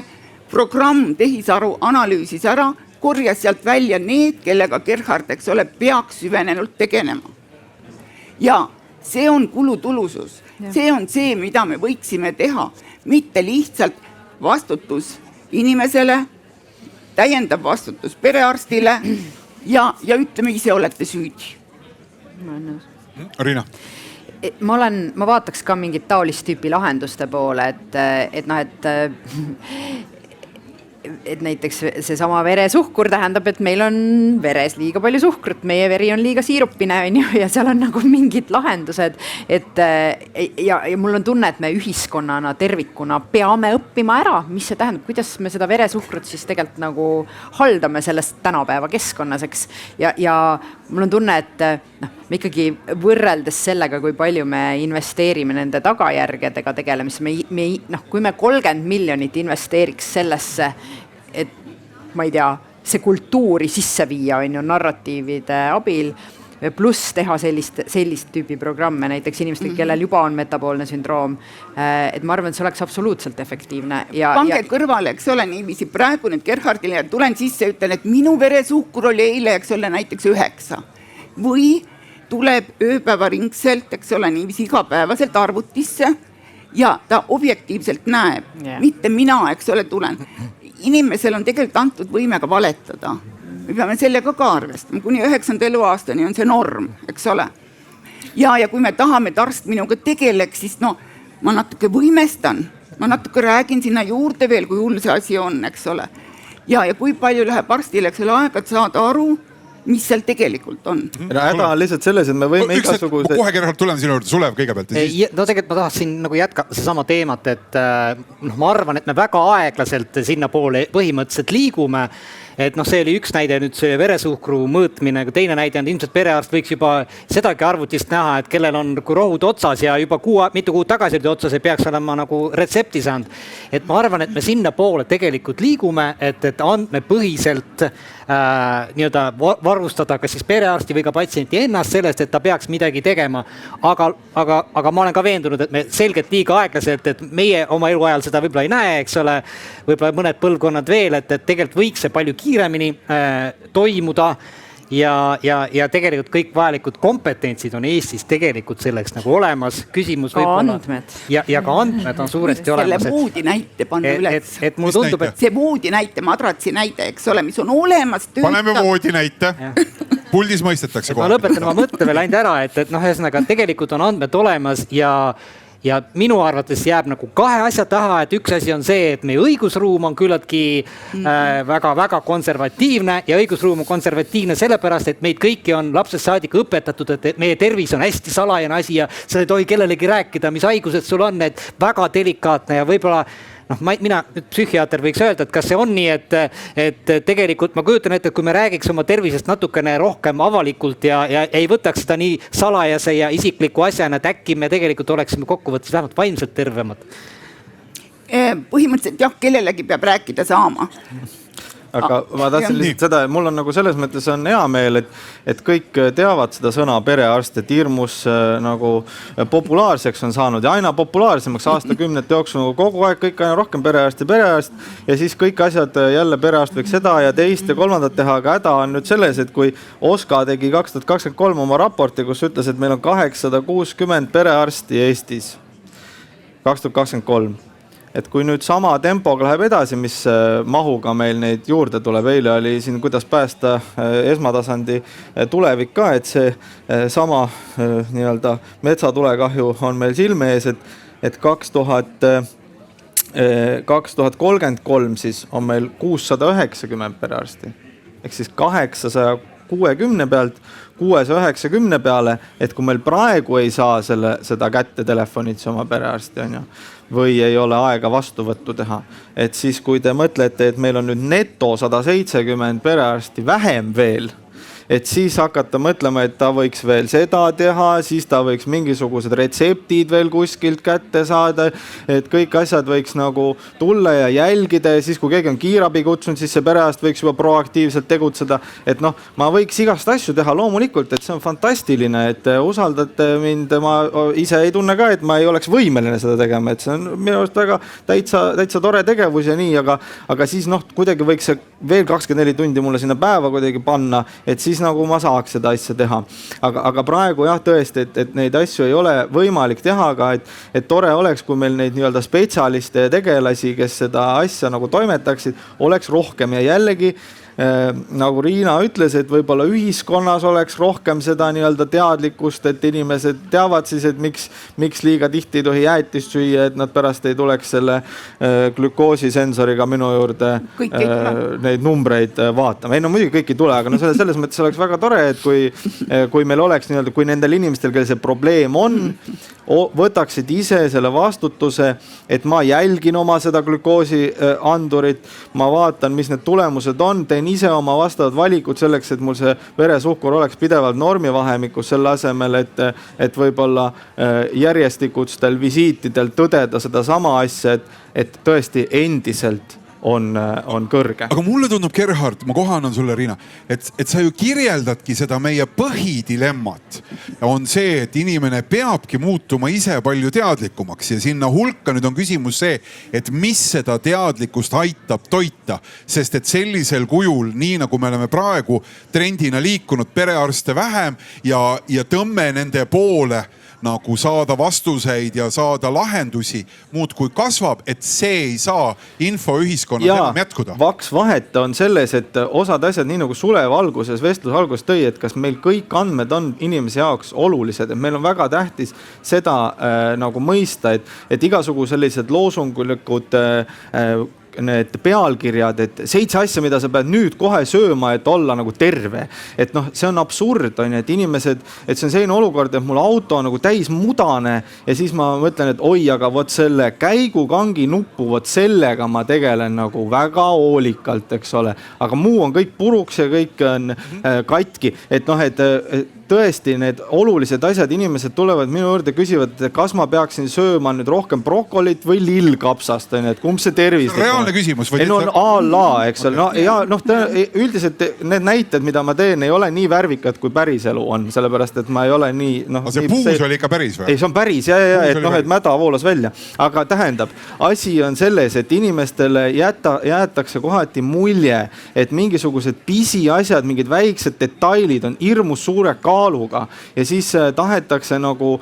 programm tehisaru analüüsis ära, korjas sealt välja need, kellega Gerhard, eks ole, peaks süvenenult tegelema. Ja see on kulutulusus. See on see, mida me võiksime teha. Mitte lihtsalt vastutus inimesele, täiendav vastutus perearstile ja ütleme, ise olete süüdi. Riina. Ma vaataks ka mingit taolist tüüpi lahenduste poole, et näiteks see sama veresuhkur tähendab, et meil on veres liiga palju suhkrut, meie veri on liiga siirupine ja seal on nagu mingid lahendused, ja mul on tunne, et me ühiskonnana tervikuna peame õppima ära, mis see tähendab, kuidas me seda veresuhkrut siis tegelikult nagu haldame sellest tänapäeva keskkonnas, eks, ja mul on tunne, et me ikkagi võrreldes sellega, kui palju me investeerime nende tagajärgedega tegelemisse, kui me 30 miljonit investeeriks sellesse, et ma ei tea, see kultuuri sisse viia on ju narratiivide abil, pluss teha sellist tüüpi programme, näiteks inimestel, kellel juba on metaboolne sündroom, et ma arvan, et see oleks absoluutselt efektiivne. Pange kõrvale, eks ole, niiviisi praegu nüüd Gerhardile tulen sisse ja ütlen, et minu veresuhkur oli eile, eks ole, näiteks 9. Või tuleb ööpäevaringselt, eks ole, niiviisi igapäevaselt arvutisse ja ta objektiivselt näeb. Mitte mina, eks ole, tulen. Inimesel on tegelikult antud võime ka valetada. Me peame sellega ka arvestama. Kuni 9. eluaastani on see norm, eks ole. Ja kui me tahame, et arst minuga tegeleks, siis ma natuke võimestan, ma natuke räägin sinna juurde veel, kui hull see asi on, eks ole. Ja kui palju läheb arstile selle aega, et saada aru, mis seal tegelikult on. Häda on lihtsalt selles, et me võime igasuguse... Kohe Gerhard tulen sinu juurde, Sulev kõigepealt. No tegelikult ma tahtsin nagu jätka seesama teemat, et ma arvan, et me väga aeglaselt sinna poole põhimõtteliselt liigume. Et see oli üks näide, nüüd see veresuhkru mõõtmine, teine näide on ilmselt perearst võiks juba sedagi arvutist näha, et kellel on rohud otsas ja juba mitu kuud tagasi oli otsas ja peaks olema nagu retsepti saanud. Et ma arvan, et me sinna poole tegelikult liigume, et andmepõhiselt nii-öelda varustada kas siis perearsti või ka patsienti ennast sellest, et ta peaks midagi tegema. Aga ma olen ka veendunud, et me selgelt liiga aeglaselt, et meie oma eluajal seda võib-olla ei näe, eks ole, võib-olla mõned põlvkonnad veel, et tegelikult võiks see palju kiiremini toimuda ja tegelikult kõik vajalikud kompetentsid on Eestis tegelikult selleks nagu olemas. Küsimus ka andmed. Ja ka andmed on suuresti olemas. Selle voodi näite panna üles. Et mulle tundub, et see voodi näite, madratsi näite, eks ole, mis on olemas. Paneme voodi näite. Puldis mõistetakse kohe. Ma lõpetan oma mõtte veel ainult ära, et ühesõnaga tegelikult on andmed olemas ja minu arvates jääb nagu kahe asja taha, et üks asi on see, et meie õigusruum on küllaltki väga-väga konservatiivne ja õigusruum on konservatiivne sellepärast, et meid kõiki on lapsest saadik õpetatud, et meie tervis on hästi salajane asi ja sa ei tohi kellelegi rääkida, mis haigused sul on, et väga delikaatne ja võib-olla mina nüüd psühhiaater võiks öelda, et kas see on nii, et tegelikult ma kujutan ette, et kui me räägiks oma tervisest natukene rohkem avalikult ja ei võtaks seda nii salajase ja isikliku asjana, et äkki me tegelikult oleksime kokkuvõttes vähemalt vaimselt tervemad. Põhimõtteliselt jah, kellelegi peab rääkida saama. Aga ma tahtsin lihtsalt seda, et mul on nagu selles mõttes on hea meel, et kõik teavad seda sõna perearst, et hirmus nagu populaarseks on saanud ja aina populaarsemaks aastakümnete jooksul nagu kogu aeg kõik aina rohkem perearst ja siis kõik asjad jälle perearst võiks seda ja teist ja kolmandat teha, aga häda on nüüd selles, et kui OSKA tegi 2023 oma raporti, kus ütles, et meil on 860 perearsti Eestis 2023. Et kui nüüd sama tempoga läheb edasi, mis mahuga meil neid juurde tuleb, eile oli siin kuidas päästa esmatasandi tulevik ka, et see sama nii-öelda metsatulekahju on meil silme ees, et 2033 siis on meil 690 perearsti. Ehk siis 860 pealt 690 peale, et kui meil praegu ei saa seda kätte telefonitsi oma perearsti on ju, või ei ole aega vastuvõttu teha. Et siis kui te mõtlete, et meil on nüüd neto 170 perearsti vähem veel, et siis hakata mõtlema, et ta võiks veel seda teha, siis ta võiks mingisugused retseptid veel kuskilt kätte saada, et kõik asjad võiks nagu tulla ja jälgida ja siis kui keegi on kiirabi kutsunud, siis see perearst võiks juba proaktiivselt tegutseda. Et ma võiks igast asju teha loomulikult, et see on fantastiline, et usaldate mind, ma ise ei tunne ka, et ma ei oleks võimeline seda tegema, et see on minu arust väga täitsa tore tegevus ja nii, aga siis kuidagi võiks see veel 24 tundi mulle sinna päeva kuidagi panna, et siis nagu ma saaks seda asja teha. Aga praegu jah tõesti, et neid asju ei ole võimalik teha, aga et tore oleks, kui meil neid nii-öelda spetsialiste ja tegelasi, kes seda asja nagu toimetaksid, oleks rohkem ja jällegi nagu Riina ütles, et võib-olla ühiskonnas oleks rohkem seda nii-öelda teadlikkust, et inimesed teavad siis, et miks liiga tihti ei tohi jäätist süüa, et nad pärast ei tuleks selle glükoosisensoriga minu juurde neid numbreid vaatama. Ei muidugi kõik ei tule, aga selles mõttes oleks väga tore, et kui meil oleks nii-öelda, kui nendel inimestel, kellel see probleem on, võtaksid ise selle vastutuse, et ma jälgin oma seda glükoosi andurit, ma vaatan, mis need tulemused on, teen ise oma vastavad valikud selleks, et mul see veresuhkur oleks pidevalt normivahemikus selle asemel, et võib-olla järjestikutstel visiitidel tõdeda seda sama asja, et tõesti endiselt on kõrge. Aga mulle tundub, Gerhard, ma kohe annan sulle, Riina, et sa ju kirjeldadki seda meie põhidilemmat. On see, et inimene peabki muutuma ise palju teadlikumaks ja sinna hulka nüüd on küsimus see, et mis seda teadlikkust aitab toita. Sest et sellisel kujul, nii nagu me oleme praegu trendina liikunud perearste vähem ja tõmme nende poole nagu saada vastuseid ja saada lahendusi muudkui kasvab, et see ei saa infoühiskonnas enam jätkuda. Vaks vahet on selles, et osad asjad, nii nagu Sulev alguses, vestlus alguses tõi, et kas meil kõik andmed on inimese jaoks olulised, et meil on väga tähtis seda nagu mõista, et igasugu sellised loosungulikud need pealkirjad, et 7 asja, mida sa pead nüüd kohe sööma, et olla nagu terve. Et noh, see on absurd, on, et inimesed, et see on selline olukord, et mul auto on nagu täis mudane ja siis ma mõtlen, et oi, aga vot selle käigukangi nuppu, vot sellega ma tegelen nagu väga hoolikalt, eks ole. Aga muu on kõik puruks ja kõik on katki. Et noh, et tõesti need olulised asjad, inimesed tulevad minu juurde, küsivad, et kas ma peaksin sööma nüüd rohkem brokolit või lillkapsast, et kumb see tervis. Reaalne küsimus. Ei, no on eks ole. No, ja, noh, üldiselt need näited, mida ma teen, ei ole nii värvikad, kui päris elu on, sellepärast, et ma ei ole nii... Aga see puus oli ikka päris või? Ei, see on päris, et noh, et mäda voolas välja. Aga tähendab, asi on selles, et inimestele jäetakse kohati mulje, et mingisugused pisiasjad, mingid väiksed detailid on hirmus suure kaaluga ja siis tahetakse nagu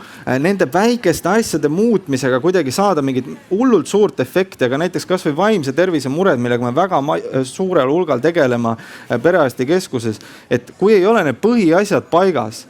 nende väikeste asjade muutmisega kuidagi saada mingit hullult suurt efekti, aga näiteks kas või vaimse tervise mured, millega me väga suurel hulgal tegelema perearstikeskuses, et kui ei ole need põhiasjad paigas,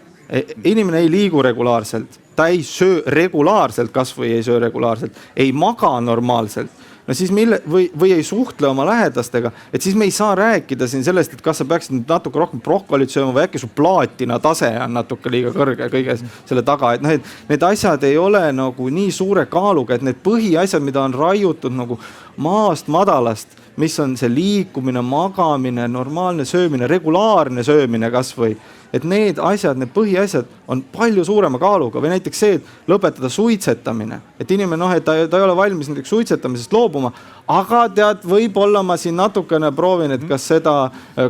inimene ei liigu regulaarselt, ta ei söö regulaarselt, kas või ei söö regulaarselt, ei maga normaalselt, no siis või ei suhtle oma lähedastega, et siis me ei saa rääkida siin sellest, et kas sa peaksid natuke rohkem brokolit sööma või äkki su plaatina tase on natuke liiga kõrge kõige selle taga, et noh, et need asjad ei ole nagu nii suure kaaluga, et need põhiasjad, mida on raiutud nagu maast madalast, mis on see liikumine, magamine, normaalne söömine, regulaarne söömine kas või, et need asjad, need põhiasjad on palju suurema kaaluga või näiteks see, et lõpetada suitsetamine, et inimene noh, et ta ei ole valmis näiteks suitsetamisest loobuma, aga tead, võib-olla ma siin natukene proovin, et kas seda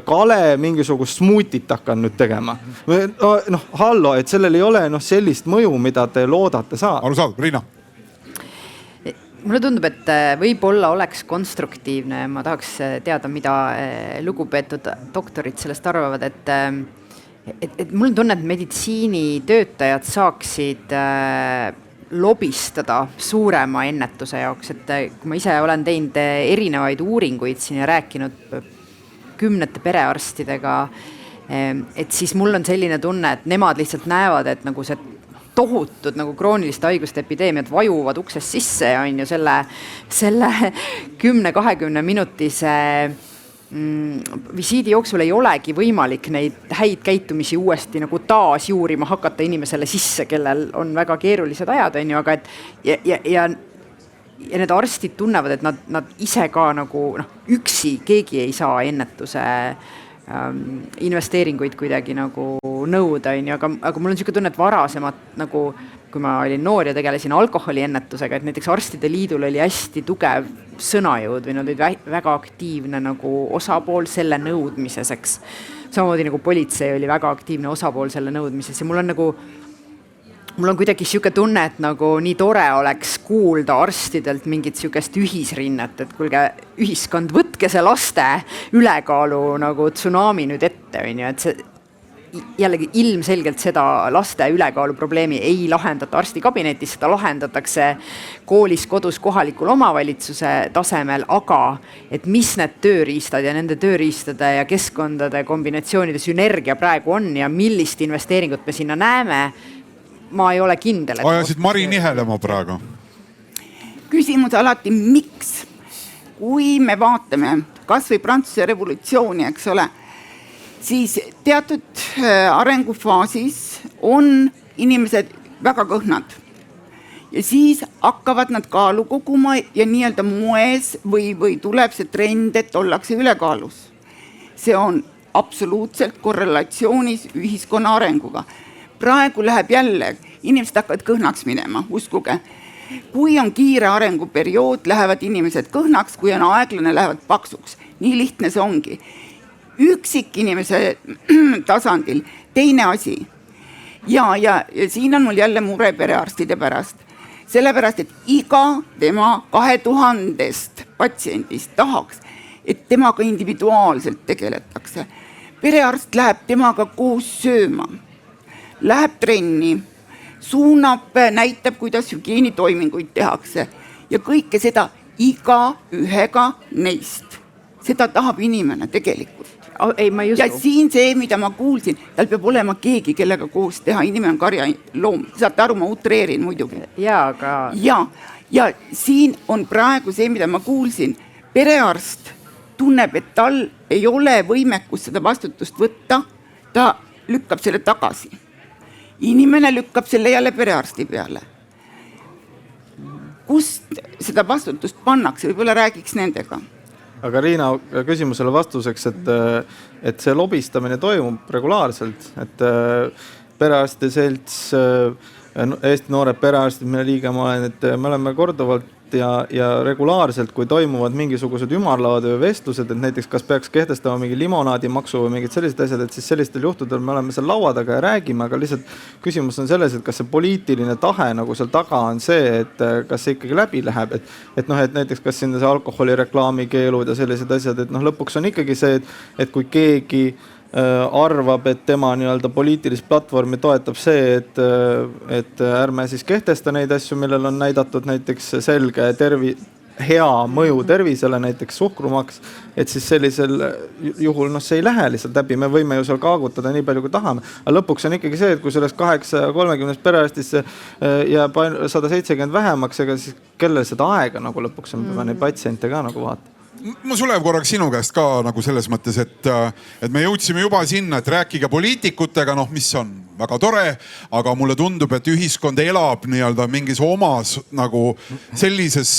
kale mingisugust smuutit hakkan nüüd tegema. Noh, hallo, et sellel ei ole sellist mõju, mida te loodate saada. Arusaadab, Riina. Mulle tundub, et võib-olla oleks konstruktiivne, ma tahaks teada, mida lugupeetud doktorid sellest arvavad, et mul on tunne, et meditsiinitöötajad saaksid lobistada suurema ennetuse jaoks, et kui ma ise olen teinud erinevaid uuringuid siin ja rääkinud 10 perearstidega, et siis mul on selline tunne, et nemad lihtsalt näevad, et nagu see tohutud nagu krooniliste haiguste epideemiad vajuvad uksest sisse ja on ju selle 10-20 minutise visiidi jooksul ei olegi võimalik neid häid käitumisi uuesti nagu taas juurima hakata inimesele sisse, kellel on väga keerulised ajad, on ju, aga et ja need arstid tunnevad, et nad ise ka nagu üksi keegi ei saa ennetuse investeeringuid kuidagi nagu nõuda, on ju, aga mul on niisugune tunne, et varasemalt nagu kui ma olin noor ja tegelesin alkoholiennetusega, et näiteks Arstide Liidul oli hästi tugev sõnajõud või nad olid väga aktiivne nagu osapool selle nõudmises, eks. Samamoodi nagu politsei oli väga aktiivne osapool selle nõudmises ja mul on kuidagi niisugune tunne, et nagu nii tore oleks kuulda arstidelt mingit niisugust ühisrinnet, et kuulge, ühiskond, võtke see laste ülekaalu nagu tsunami nüüd ette, on ju, et see jällegi ilmselgelt seda laste ülekaalu probleemi ei lahendata arstikabinetis, seda lahendatakse koolis, kodus, kohalikul omavalitsuse tasemel, aga et mis need tööriistad ja nende tööriistade ja keskkondade kombinatsioonide sünergia praegu on ja millist investeeringut me sinna näeme, ma ei ole kindel. Ajasid Mari nihelema praegu. Küsimus alati, miks? Kui me vaatame kas või Prantsuse revolutsiooni, eks ole, siis teatud arengufaasis on inimesed väga kõhnad. Ja siis hakkavad nad kaalu koguma ja nii-öelda moes või tuleb see trend, et ollakse ülekaalus. See on absoluutselt korrelatsioonis ühiskonna arenguga. Praegu läheb jälle, inimesed hakkavad kõhnaks minema, uskuge. Kui on kiire arenguperiood, lähevad inimesed kõhnaks, kui on aeglane, lähevad paksuks. Nii lihtne see ongi. Üksik inimese tasandil, teine asi. Ja siin on mul jälle mure perearstide pärast. Sellepärast, et iga tema 2000 patsiendist tahaks, et temaga individuaalselt tegeletakse. Perearst läheb temaga koos sööma, läheb trenni, suunab, näitab, kuidas hügieenitoiminguid tehakse ja kõike seda igaühega neist. Seda tahab inimene tegelikult. Ei, ma ei Ja usu. siin see, mida ma kuulsin, tal peab olema keegi, kellega koos teha, inimene on karjaloom. Saate aru, ma utreerin muidugi. Jaa, aga Ja siin on praegu see, mida ma kuulsin. Perearst tunneb, et tal ei ole võimekust seda vastutust võtta, ta lükkab selle tagasi. Inimene lükkab selle jälle perearsti peale. Kust seda vastutust pannakse, võib-olla räägiks nendega. aga Riina küsimusele vastuseks, et see lobistamine toimub regulaarselt, et perearstide selts, Eesti noored perearstid, mille liige ma olen, et me oleme korduvalt ja regulaarselt, kui toimuvad mingisugused ümarlauad või vestlused, et näiteks kas peaks kehtestama mingi limonaadimaksu või mingid sellised asjad, et siis sellistel juhtudel me oleme seal laua taga ja räägime, aga lihtsalt küsimus on selles, et kas see poliitiline tahe nagu seal taga on see, et kas see ikkagi läbi läheb, et näiteks kas siin see alkoholireklaami keelud ja sellised asjad, et lõpuks on ikkagi see, et kui keegi arvab, et tema nii-öelda poliitilist platvormi toetab see, et ärme siis kehtesta neid asju, millel on näidatud näiteks selge hea mõju tervisele, näiteks suhkrumaks, et siis sellisel juhul see ei lähe lihtsalt läbi, me võime ju seal kaagutada nii palju, kui tahame. Aga lõpuks on ikkagi see, et kui sellest 830 perearstisse jääb 170 vähemaks, ega siis kellel seda aega nagu lõpuks on, peame neid patsiente ka nagu vaatama. Ma Sulev korraks sinu käest ka nagu selles mõttes, et me jõudsime juba sinna, et rääkige poliitikutega, mis on väga tore, aga mulle tundub, et ühiskond elab nii-öelda mingis omas nagu sellises,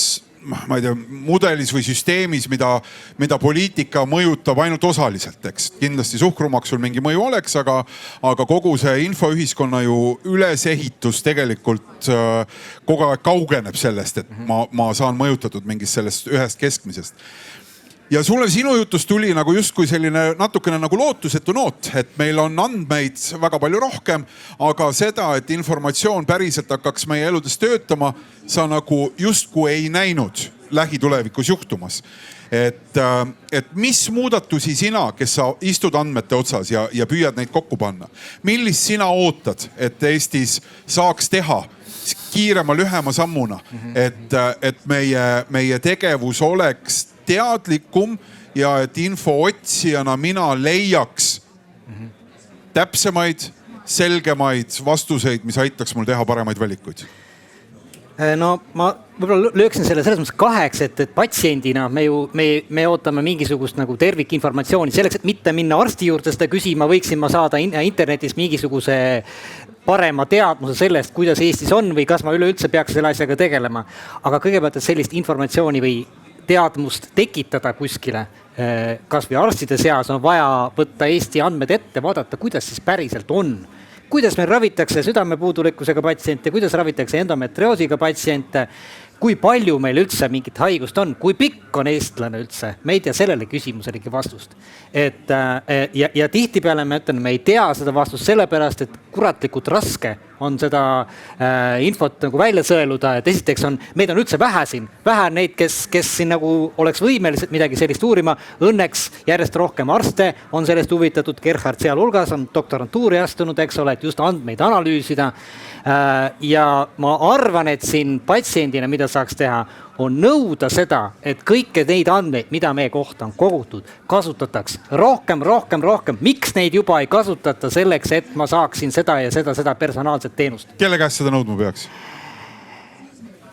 ma ei tea, mudelis või süsteemis, mida poliitika mõjutab ainult osaliselt, eks. Kindlasti suhkrumaksul mingi mõju oleks, aga kogu see infoühiskonna ju ülesehitus tegelikult kogu aeg kaugeneb sellest, et ma saan mõjutatud mingist sellest ühest keskmisest. Ja Sulev, sinu jutust tuli nagu justkui selline natukene nagu lootusetu noot, et meil on andmeid väga palju rohkem, aga seda, et informatsioon päriselt hakkaks meie eludes töötama, sa nagu justkui ei näinud lähitulevikus juhtumas. Et mis muudatusi sina, kes sa istud andmete otsas ja püüad neid kokku panna, millist sina ootad, et Eestis saaks teha kiirema, lühema sammuna, et meie tegevus oleks teadlikum ja et info otsijana mina leiaks täpsemaid, selgemaid vastuseid, mis aitaks mul teha paremaid valikuid? No ma võib-olla lööksin selle selles mõttes kaheks, et patsiendina me ootame mingisugust nagu tervikinformatsiooni. Selleks, et mitte minna arsti juurde seda küsima, võiksin ma saada internetis mingisuguse parema teadmuse sellest, kuidas Eestis on või kas ma üleüldse peaks selle asjaga tegelema. Aga kõigepealt, et sellist informatsiooni või teadmust tekitada kuskile, kas või arstide seas on vaja võtta Eesti andmed ette, vaadata, kuidas siis päriselt on. Kuidas meil ravitakse südamepuudulikkusega patsiente, kuidas ravitakse endometrioosiga patsiente, kui palju meil üldse mingit haigust on, kui pikk on eestlane üldse, me ei tea sellele küsimuselegi vastust. Ja tihtipeale me ütlen, me ei tea seda vastust sellepärast, et kuratlikult raske on seda infot nagu välja sõeluda, et esiteks meid on üldse vähe siin, vähe neid, kes siin nagu oleks võimelised midagi sellist uurima. Õnneks järjest rohkem arste on sellest huvitatud, Gerhard sealhulgas on doktorantuuri astunud, eks ole, et just andmeid analüüsida. Ja ma arvan, et siin patsiendina, mida saaks teha, on nõuda seda, et kõike neid andmeid, mida meie kohta on kogutud, kasutataks rohkem. Miks neid juba ei kasutata selleks, et ma saaksin seda ja seda personaalset teenust? Kelle käest seda nõudma peaks?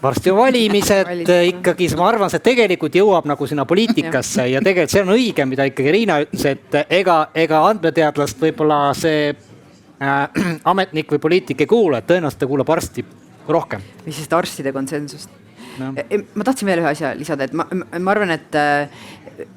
Varsti on valimised, ikkagi ma arvan, see tegelikult jõuab nagu sinna poliitikasse ja tegelikult see on õige, mida ikkagi Riina ütles, et ega andmeteadlast võib-olla see ametnik või poliitik ei kuule, et tõenäoliselt ta kuulab arsti rohkem. Või siis arstide konsensust. No. Ma tahtsin veel ühe asja lisada, et ma arvan, et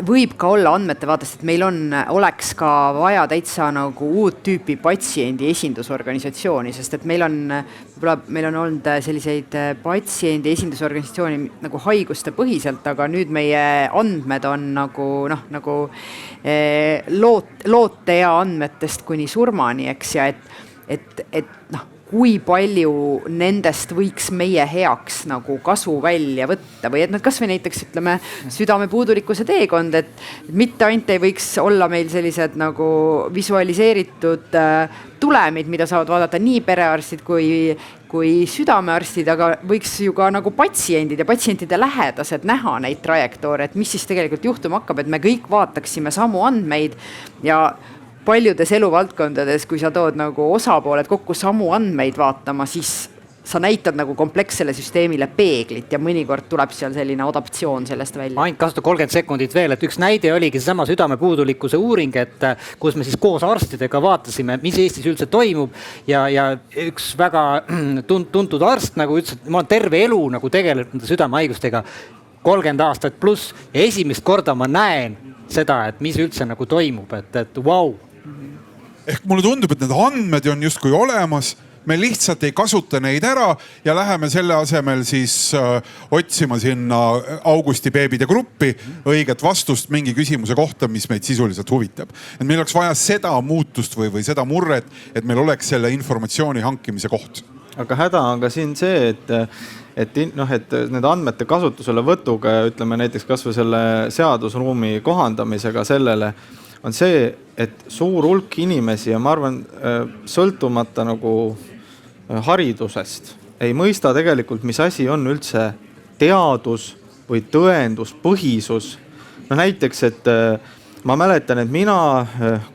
võib ka olla andmete vaatest, et meil oleks ka vaja täitsa nagu uut tüüpi patsiendi esindusorganisatsiooni, sest et meil on olnud selliseid patsiendi esindusorganisatsiooni nagu haiguste põhiselt, aga nüüd meie andmed on nagu looteea andmetest kuni surmani, eks, ja et kui palju nendest võiks meie heaks nagu kasu välja võtta või et kas või näiteks ütleme südamepuudulikkuse teekond, et mitte ainult ei võiks olla meil sellised nagu visualiseeritud tulemid, mida saavad vaadata nii perearstid kui südamearstid, aga võiks ju ka nagu patsiendid ja patsientide lähedased näha neid trajektoore, et mis siis tegelikult juhtuma hakkab, et me kõik vaataksime samu andmeid ja paljudes eluvaldkondades, kui sa tood nagu osapooled kokku samu andmeid vaatama, siis sa näitad nagu komplekssele süsteemile peeglit ja mõnikord tuleb seal selline adaptsioon sellest välja. Ma ainult kasuta 30 sekundit veel, et üks näide oligi seesama südamepuudulikkuse uuring, et kus me siis koos arstidega vaatasime, mis Eestis üldse toimub ja üks väga tuntud arst nagu ütles, et ma olen terve elu nagu tegelenud südamehaigustega 30 aastat pluss ja esimest korda ma näen seda, et mis üldse nagu toimub, et vau. Ehk mulle tundub, et need andmed on justkui olemas, me lihtsalt ei kasuta neid ära ja läheme selle asemel siis otsima sinna Augusti beebide gruppi õiget vastust mingi küsimuse kohta, mis meid sisuliselt huvitab. Et meil oleks vaja seda muutust või seda murret, et meil oleks selle informatsiooni hankimise koht. Aga häda on ka siin see, et need andmete kasutusele võtuga ja ütleme näiteks kas või selle seadusruumi kohandamisega sellele on see, et suur hulk inimesi ja ma arvan sõltumata nagu haridusest ei mõista tegelikult, mis asi on üldse teadus või tõenduspõhisus. No näiteks, et ma mäletan, et mina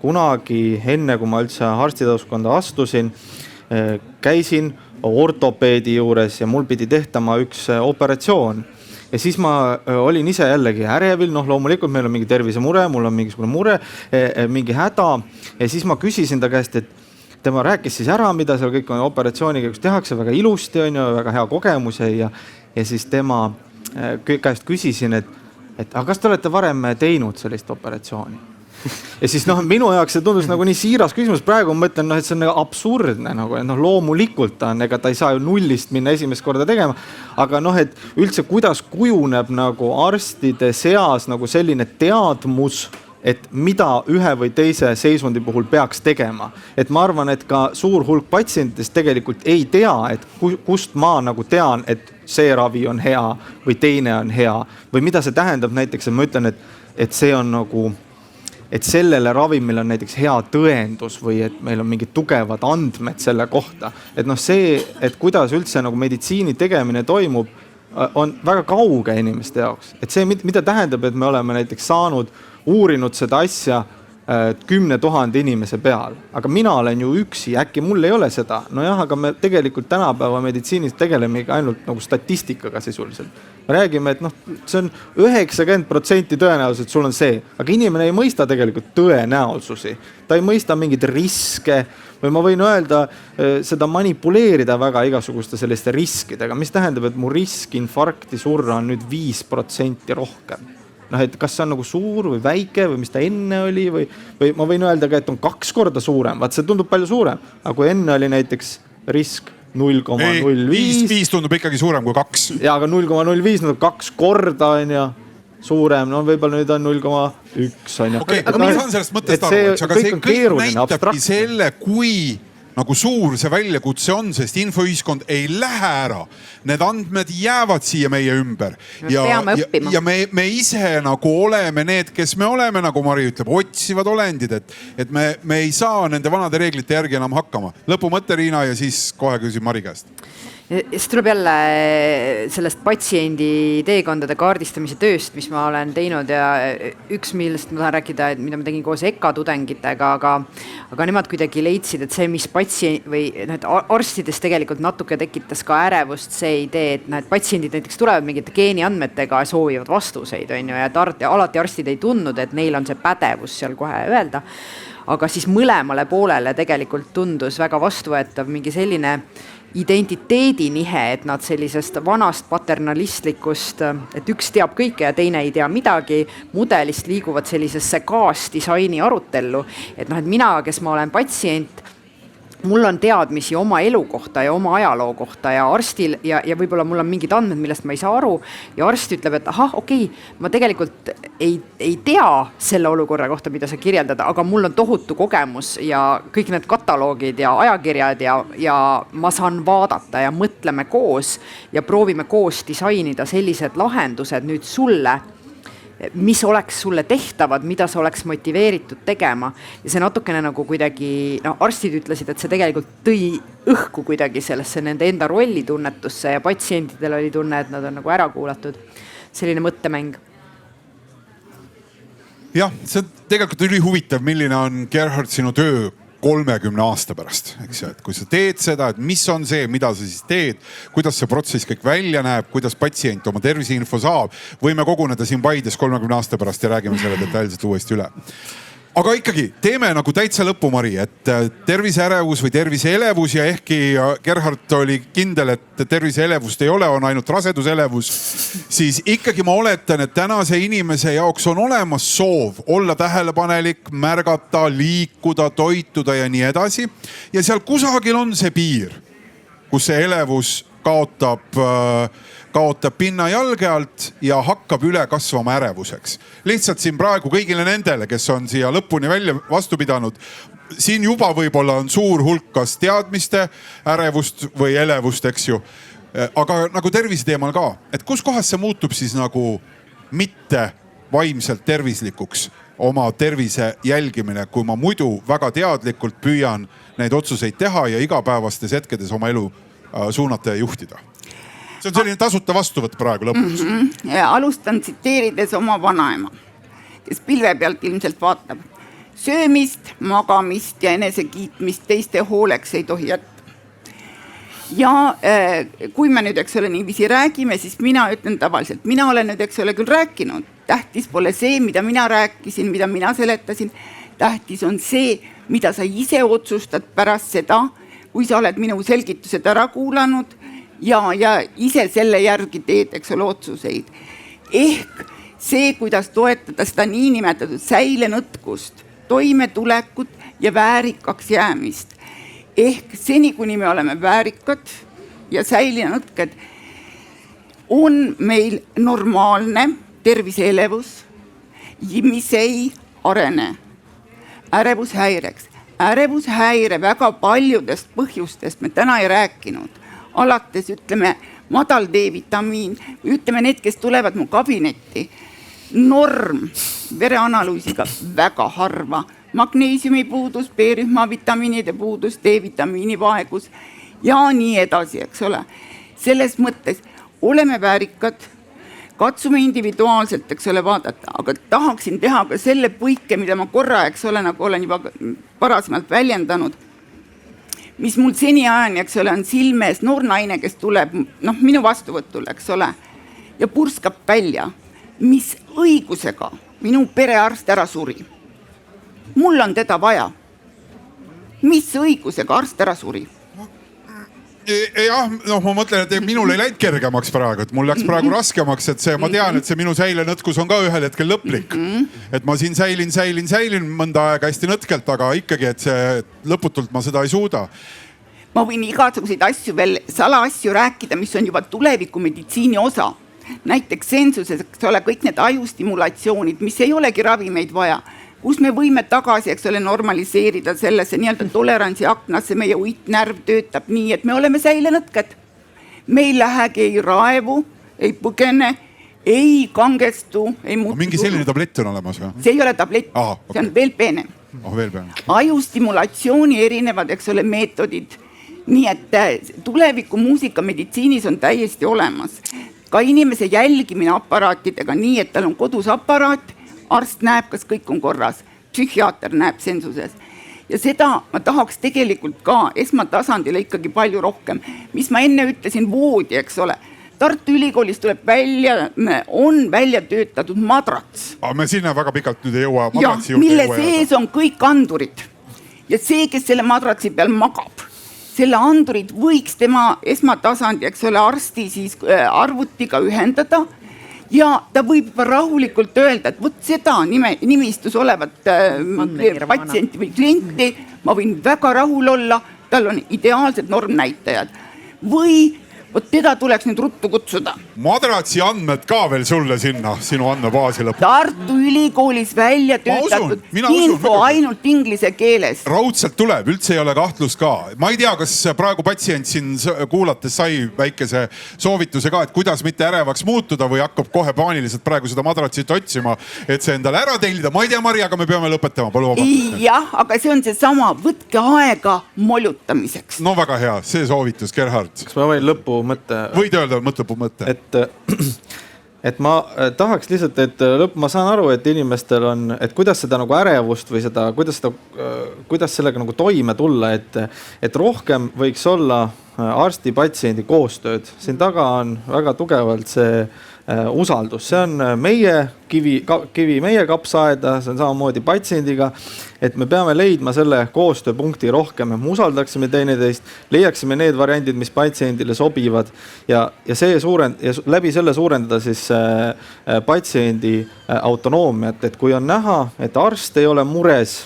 kunagi enne, kui ma üldse arstiteaduskonda astusin, käisin ortopeedi juures ja mul pidi tehtama üks operatsioon. Ja siis ma olin ise jällegi ärevil, loomulikult meil on mingi tervisemure, mul on mingisugune mure, mingi häda. Ja siis ma küsisin ta käest, et tema rääkis siis ära, mida seal kõik on operatsiooni käigus tehakse, väga ilusti on ju, väga hea kogemus ja siis tema käest küsisin, et aga kas te olete varem teinud sellist operatsiooni? Ja siis minu jaoks see tundus nagu nii siiras küsimus. Praegu ma mõtlen, et see on absurdne, loomulikult on, ega ta ei saa ju nullist minna esimest korda tegema. Aga et üldse kuidas kujuneb nagu arstide seas nagu selline teadmus, et mida ühe või teise seisundi puhul peaks tegema. Et ma arvan, et ka suur hulk patsientidest tegelikult ei tea, et kust ma nagu tean, et see ravi on hea või teine on hea. Või mida see tähendab näiteks, et ma ütlen, et see on nagu et sellele ravimil on näiteks hea tõendus või et meil on mingid tugevad andmed selle kohta. Et see, et kuidas üldse nagu meditsiini tegemine toimub, on väga kauge inimeste jaoks. Et see, mida tähendab, et me oleme näiteks uurinud seda asja 10 000 inimese peal. Aga mina olen ju üksi, äkki mul ei ole seda. Nojah, aga me tegelikult tänapäeva meditsiinis tegeleme ainult nagu statistikaga sisuliselt. Me räägime, et see on 90% tõenäosus, et sul on see. Aga inimene ei mõista tegelikult tõenäosusi. Ta ei mõista mingeid riske või ma võin öelda seda manipuleerida väga igasuguste selliste riskidega, mis tähendab, et mu risk infarkti surra on nüüd 5% rohkem. Et kas see on nagu suur või väike või mis ta enne oli või ma võin öelda ka, et on 2 korda suurem. Vaat see tundub palju suurem. Aga kui enne oli näiteks risk 0,05. 5 tundub ikkagi suurem kui 2. Ja, aga 0,05 on 2 korda on ja suurem. Võib-olla nüüd on 0,1 on ja. Okei, aga ma saan sellest mõttest aru, aga see kõik näitabki selle, kui nagu suur see väljakutse on, sest infoühiskond ei lähe ära. Need andmed jäävad siia meie ümber. Ja me ise nagu oleme need, kes me oleme, nagu Mari ütleb, otsivad olendid, et me ei saa nende vanade reeglite järgi enam hakkama. Lõpu mõtte, Riina, ja siis kohe küsin Mari käest. Siis tuleb jälle sellest patsiendi teekondade kaardistamise tööst, mis ma olen teinud ja üks, millest ma tahan rääkida, mida ma tegin koos EKA tudengitega, aga nemad kuidagi leidsid, et see, mis arstides tegelikult natuke tekitas ka ärevust, see idee, et patsiendid näiteks tulevad mingite geeniandmetega ja soovivad vastuseid, on ju, ja alati arstid ei tundnud, et neil on see pädevus seal kohe öelda. Aga siis mõlemale poolele tegelikult tundus väga vastuvõetav mingi selline identiteedinihe, et nad sellisest vanast paternalistlikust, et üks teab kõike ja teine ei tea midagi, mudelist liiguvad sellisesse kaasdisaini arutellu. Et mina, kes ma olen patsient, mul on teadmisi oma elu kohta ja oma ajaloo kohta ja arstil ja võib-olla mul on mingid andmed, millest ma ei saa aru ja arst ütleb, et ahah, okei, ma tegelikult ei tea selle olukorra kohta, mida sa kirjeldad, aga mul on tohutu kogemus ja kõik need kataloogid ja ajakirjad ja ma saan vaadata ja mõtleme koos ja proovime koos disainida sellised lahendused nüüd sulle, mis oleks sulle tehtavad, mida sa oleks motiveeritud tegema. Ja see natukene nagu kuidagi, arstid ütlesid, et see tegelikult tõi õhku kuidagi sellesse nende enda rolli tunnetusse ja patsientidel oli tunne, et nad on nagu ära kuulatud. Selline mõttemäng. Jah, see on tegelikult ülihuvitav, milline on Gerhard sinu töö 30 aasta pärast, eks ju, et kui sa teed seda, et mis on see, mida sa siis teed, kuidas see protsess kõik välja näeb, kuidas patsient oma terviseinfo saab, võime koguneda siin Paides 30 aasta pärast ja räägime selle detailselt uuesti üle. Aga ikkagi teeme nagu täitsa lõppu, Mari, et terviseärevus või terviseelevus ja ehkki Gerhard oli kindel, et terviseelevust ei ole, on ainult raseduselevus, siis ikkagi ma oletan, et tänase inimese jaoks on olemas soov olla tähelepanelik, märgata, liikuda, toituda ja nii edasi. Ja seal kusagil on see piir, kus see elevus kaotab pinna jalge alt ja hakkab üle kasvama ärevuseks. Lihtsalt siin praegu kõigile nendele, kes on siia lõpuni välja vastu pidanud, siin juba võib-olla on suur hulk kas teadmiste ärevust või elevust, eks ju. Aga nagu tervise teemal ka, et kus kohas see muutub siis nagu mitte vaimselt tervislikuks oma tervise jälgimine, kui ma muidu väga teadlikult püüan neid otsuseid teha ja igapäevastes hetkedes oma elu suunata ja juhtida. See on selline tasuta vastuvõtt praegu lõpuks. Alustan tsiteerides oma vanaema, kes pilve pealt ilmselt vaatab. Söömist, magamist ja enesekiitmist teiste hooleks ei tohi jätta. Ja kui me nüüd, eks ole, niiviisi räägime, siis mina ütlen tavaliselt, mina olen nüüd, eks ole, küll rääkinud. Tähtis pole see, mida mina rääkisin, mida mina seletasin. Tähtis on see, mida sa ise otsustad pärast seda, kui sa oled minu selgitused ära kuulanud ja ise selle järgi teed, eks ole, otsuseid. Ehk see, kuidas toetada seda niinimetatud säilenõtkust, toimetulekut ja väärikaks jäämist. Ehk seni, kuni me oleme väärikad ja säilenõtked, on meil normaalne terviseelevus, mis ei arene ärevushäireks. Ärevushäire väga paljudest põhjustest me täna ei rääkinud. Alates, ütleme, madal D-vitamiin, või ütleme need, kes tulevad mu kabinetti. Norm vereanalüüsiga väga harva. Magneesiumi puudus, B-rühma vitamiinide puudus, D-vitamiini vaegus ja nii edasi, eks ole. Selles mõttes oleme väärikad, katsume individuaalselt, eks ole, vaadata, aga tahaksin teha ka selle põike, mida ma korra, eks ole, nagu olen juba varasemalt väljendanud, mis mul seni ajani, eks ole, on silme ees noor naine, kes tuleb minu vastuvõtul, eks ole, ja purskab välja, mis õigusega minu perearst ära suri. Mul on teda vaja. Mis õigusega arst ära suri? Jah, ma mõtlen, et minul ei läinud kergemaks praegu, et mul läks praegu raskemaks, et ma tean, et see minu säilenõtkus on ka ühel hetkel lõplik. Et ma siin säilin mõnda aega hästi nõtkelt, aga ikkagi, et see lõputult ma seda ei suuda. Ma võin igasuguseid asju veel, salaasju rääkida, mis on juba tuleviku meditsiini osa. Näiteks sensuses, eks ole, kõik need ajustimulatsioonid, mis ei olegi ravimeid vaja, kus me võime tagasi, eks ole, normaliseerida sellesse nii-öelda tolerantsi aknasse, meie uitnärv töötab nii, et me oleme säilenõtked. Me ei lähegi ei raevu, ei põgene, ei kangestu, ei muutu. Mingi selline tablett on olemas või? See ei ole tablett, see on veel peenem. Ajustimulatsiooni erinevad, eks ole, meetodid. Nii et tuleviku muusika meditsiinis on täiesti olemas. Ka inimese jälgimine aparaatidega nii, et tal on kodus aparaat, arst näeb, kas kõik on korras, psühhiaater näeb sensuses. Ja seda ma tahaks tegelikult ka esmatasandile ikkagi palju rohkem. Mis ma enne ütlesin, voodi, eks ole. Tartu Ülikoolis tuleb välja, on välja töötatud madrats. Me sinna väga pikalt nüüd ei jõua. Ja, mille sees on kõik andurid. Ja see, kes selle madratsi peal magab, selle andurid võiks tema esmatasandi, eks ole, arsti siis arvutiga ühendada. Ja ta võib rahulikult öelda, et võt seda nimistus olevat patsienti või klienti, ma võin väga rahul olla, tal on ideaalsed normnäitajad või vot teda tuleks nüüd ruttu kutsuda. Madratsi andmed ka veel sulle sinna, sinu andmebaasi lõppu. Tartu Ülikoolis välja töötatud info ainult inglise keeles. Raudselt tuleb, üldse ei ole kahtlus ka. Ma ei tea, kas praegu patsient siin kuulates sai väikese soovituse ka, et kuidas mitte ärevaks muutuda või hakkab kohe paaniliselt praegu seda madratsit otsima, et see endale ära tellida. Ma ei tea, Mari, aga me peame lõpetama. Palun vabandust. Jah, aga see on see sama, võtke aega molutamiseks. No väga hea, see soovitus, Gerhard. Kas ma võin lõppu mõtte? Võid öelda mõtlepu mõtte. Et ma tahaks lihtsalt, et ma saan aru, et inimestel on, et kuidas seda nagu ärevust või seda, kuidas sellega nagu toime tulla, et rohkem võiks olla arsti-patsiendi koostööd. Siin taga on väga tugevalt see usaldus, see on meie kivi meie kapsaaeda, see on samamoodi patsiendiga, et me peame leidma selle koostööpunkti rohkem, et me usaldaksime teineteist, leiaksime need variandid, mis patsiendile sobivad ja läbi selle suurendada siis patsiendi autonoomiat, et kui on näha, et arst ei ole mures,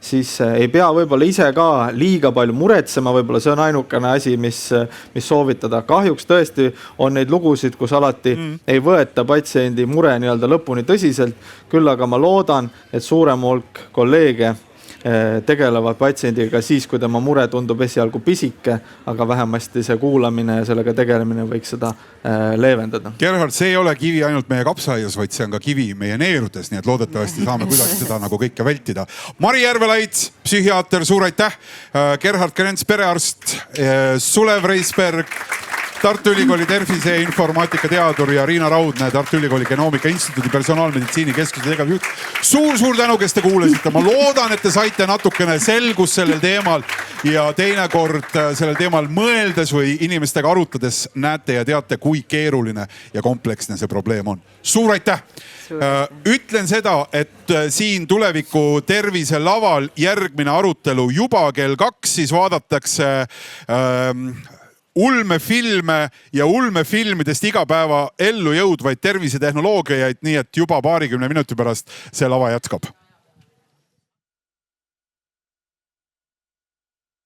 siis ei pea võib-olla ise ka liiga palju muretsema, võib-olla see on ainukene asi, mis soovitada. Kahjuks tõesti on neid lugusid, kus alati ei võeta patsiendi mure nii-öelda lõpuni tõsiselt, küll aga ma loodan, et suurem hulk kolleege tegelevad patsiendiga siis, kui tema mure tundub esialgu pisike, aga vähemasti see kuulamine ja sellega tegelemine võiks seda leevendada. Gerhard, see ei ole kivi ainult meie kapsaaias, vaid see on ka kivi meie neerudes, nii et loodetavasti saame kuidagi seda nagu kõike vältida. Mari Järvelaid, psühhiaater, suur aitäh. Gerhard Krents, perearst, Sulev Reisberg, Tartu Ülikooli tervise informaatika teadur ja Riina Raudne, Tartu Ülikooli Genoomika Instituudi personaalmeditsiini keskuse tegevjuht. Suur tänu, kes te kuulasite. Ma loodan, et te saite natukene selgus sellel teemal ja teinekord sellel teemal mõeldes või inimestega arutades näete ja teate, kui keeruline ja kompleksne see probleem on. Suur aitäh! Ütlen seda, et siin tuleviku tervise laval järgmine arutelu juba kell 2, siis vaadatakse ulmefilme ja ulmefilmidest iga päeva ellu jõudvaid tervisetehnoloogiaid, nii et juba 20 minuti pärast see lava jätkab.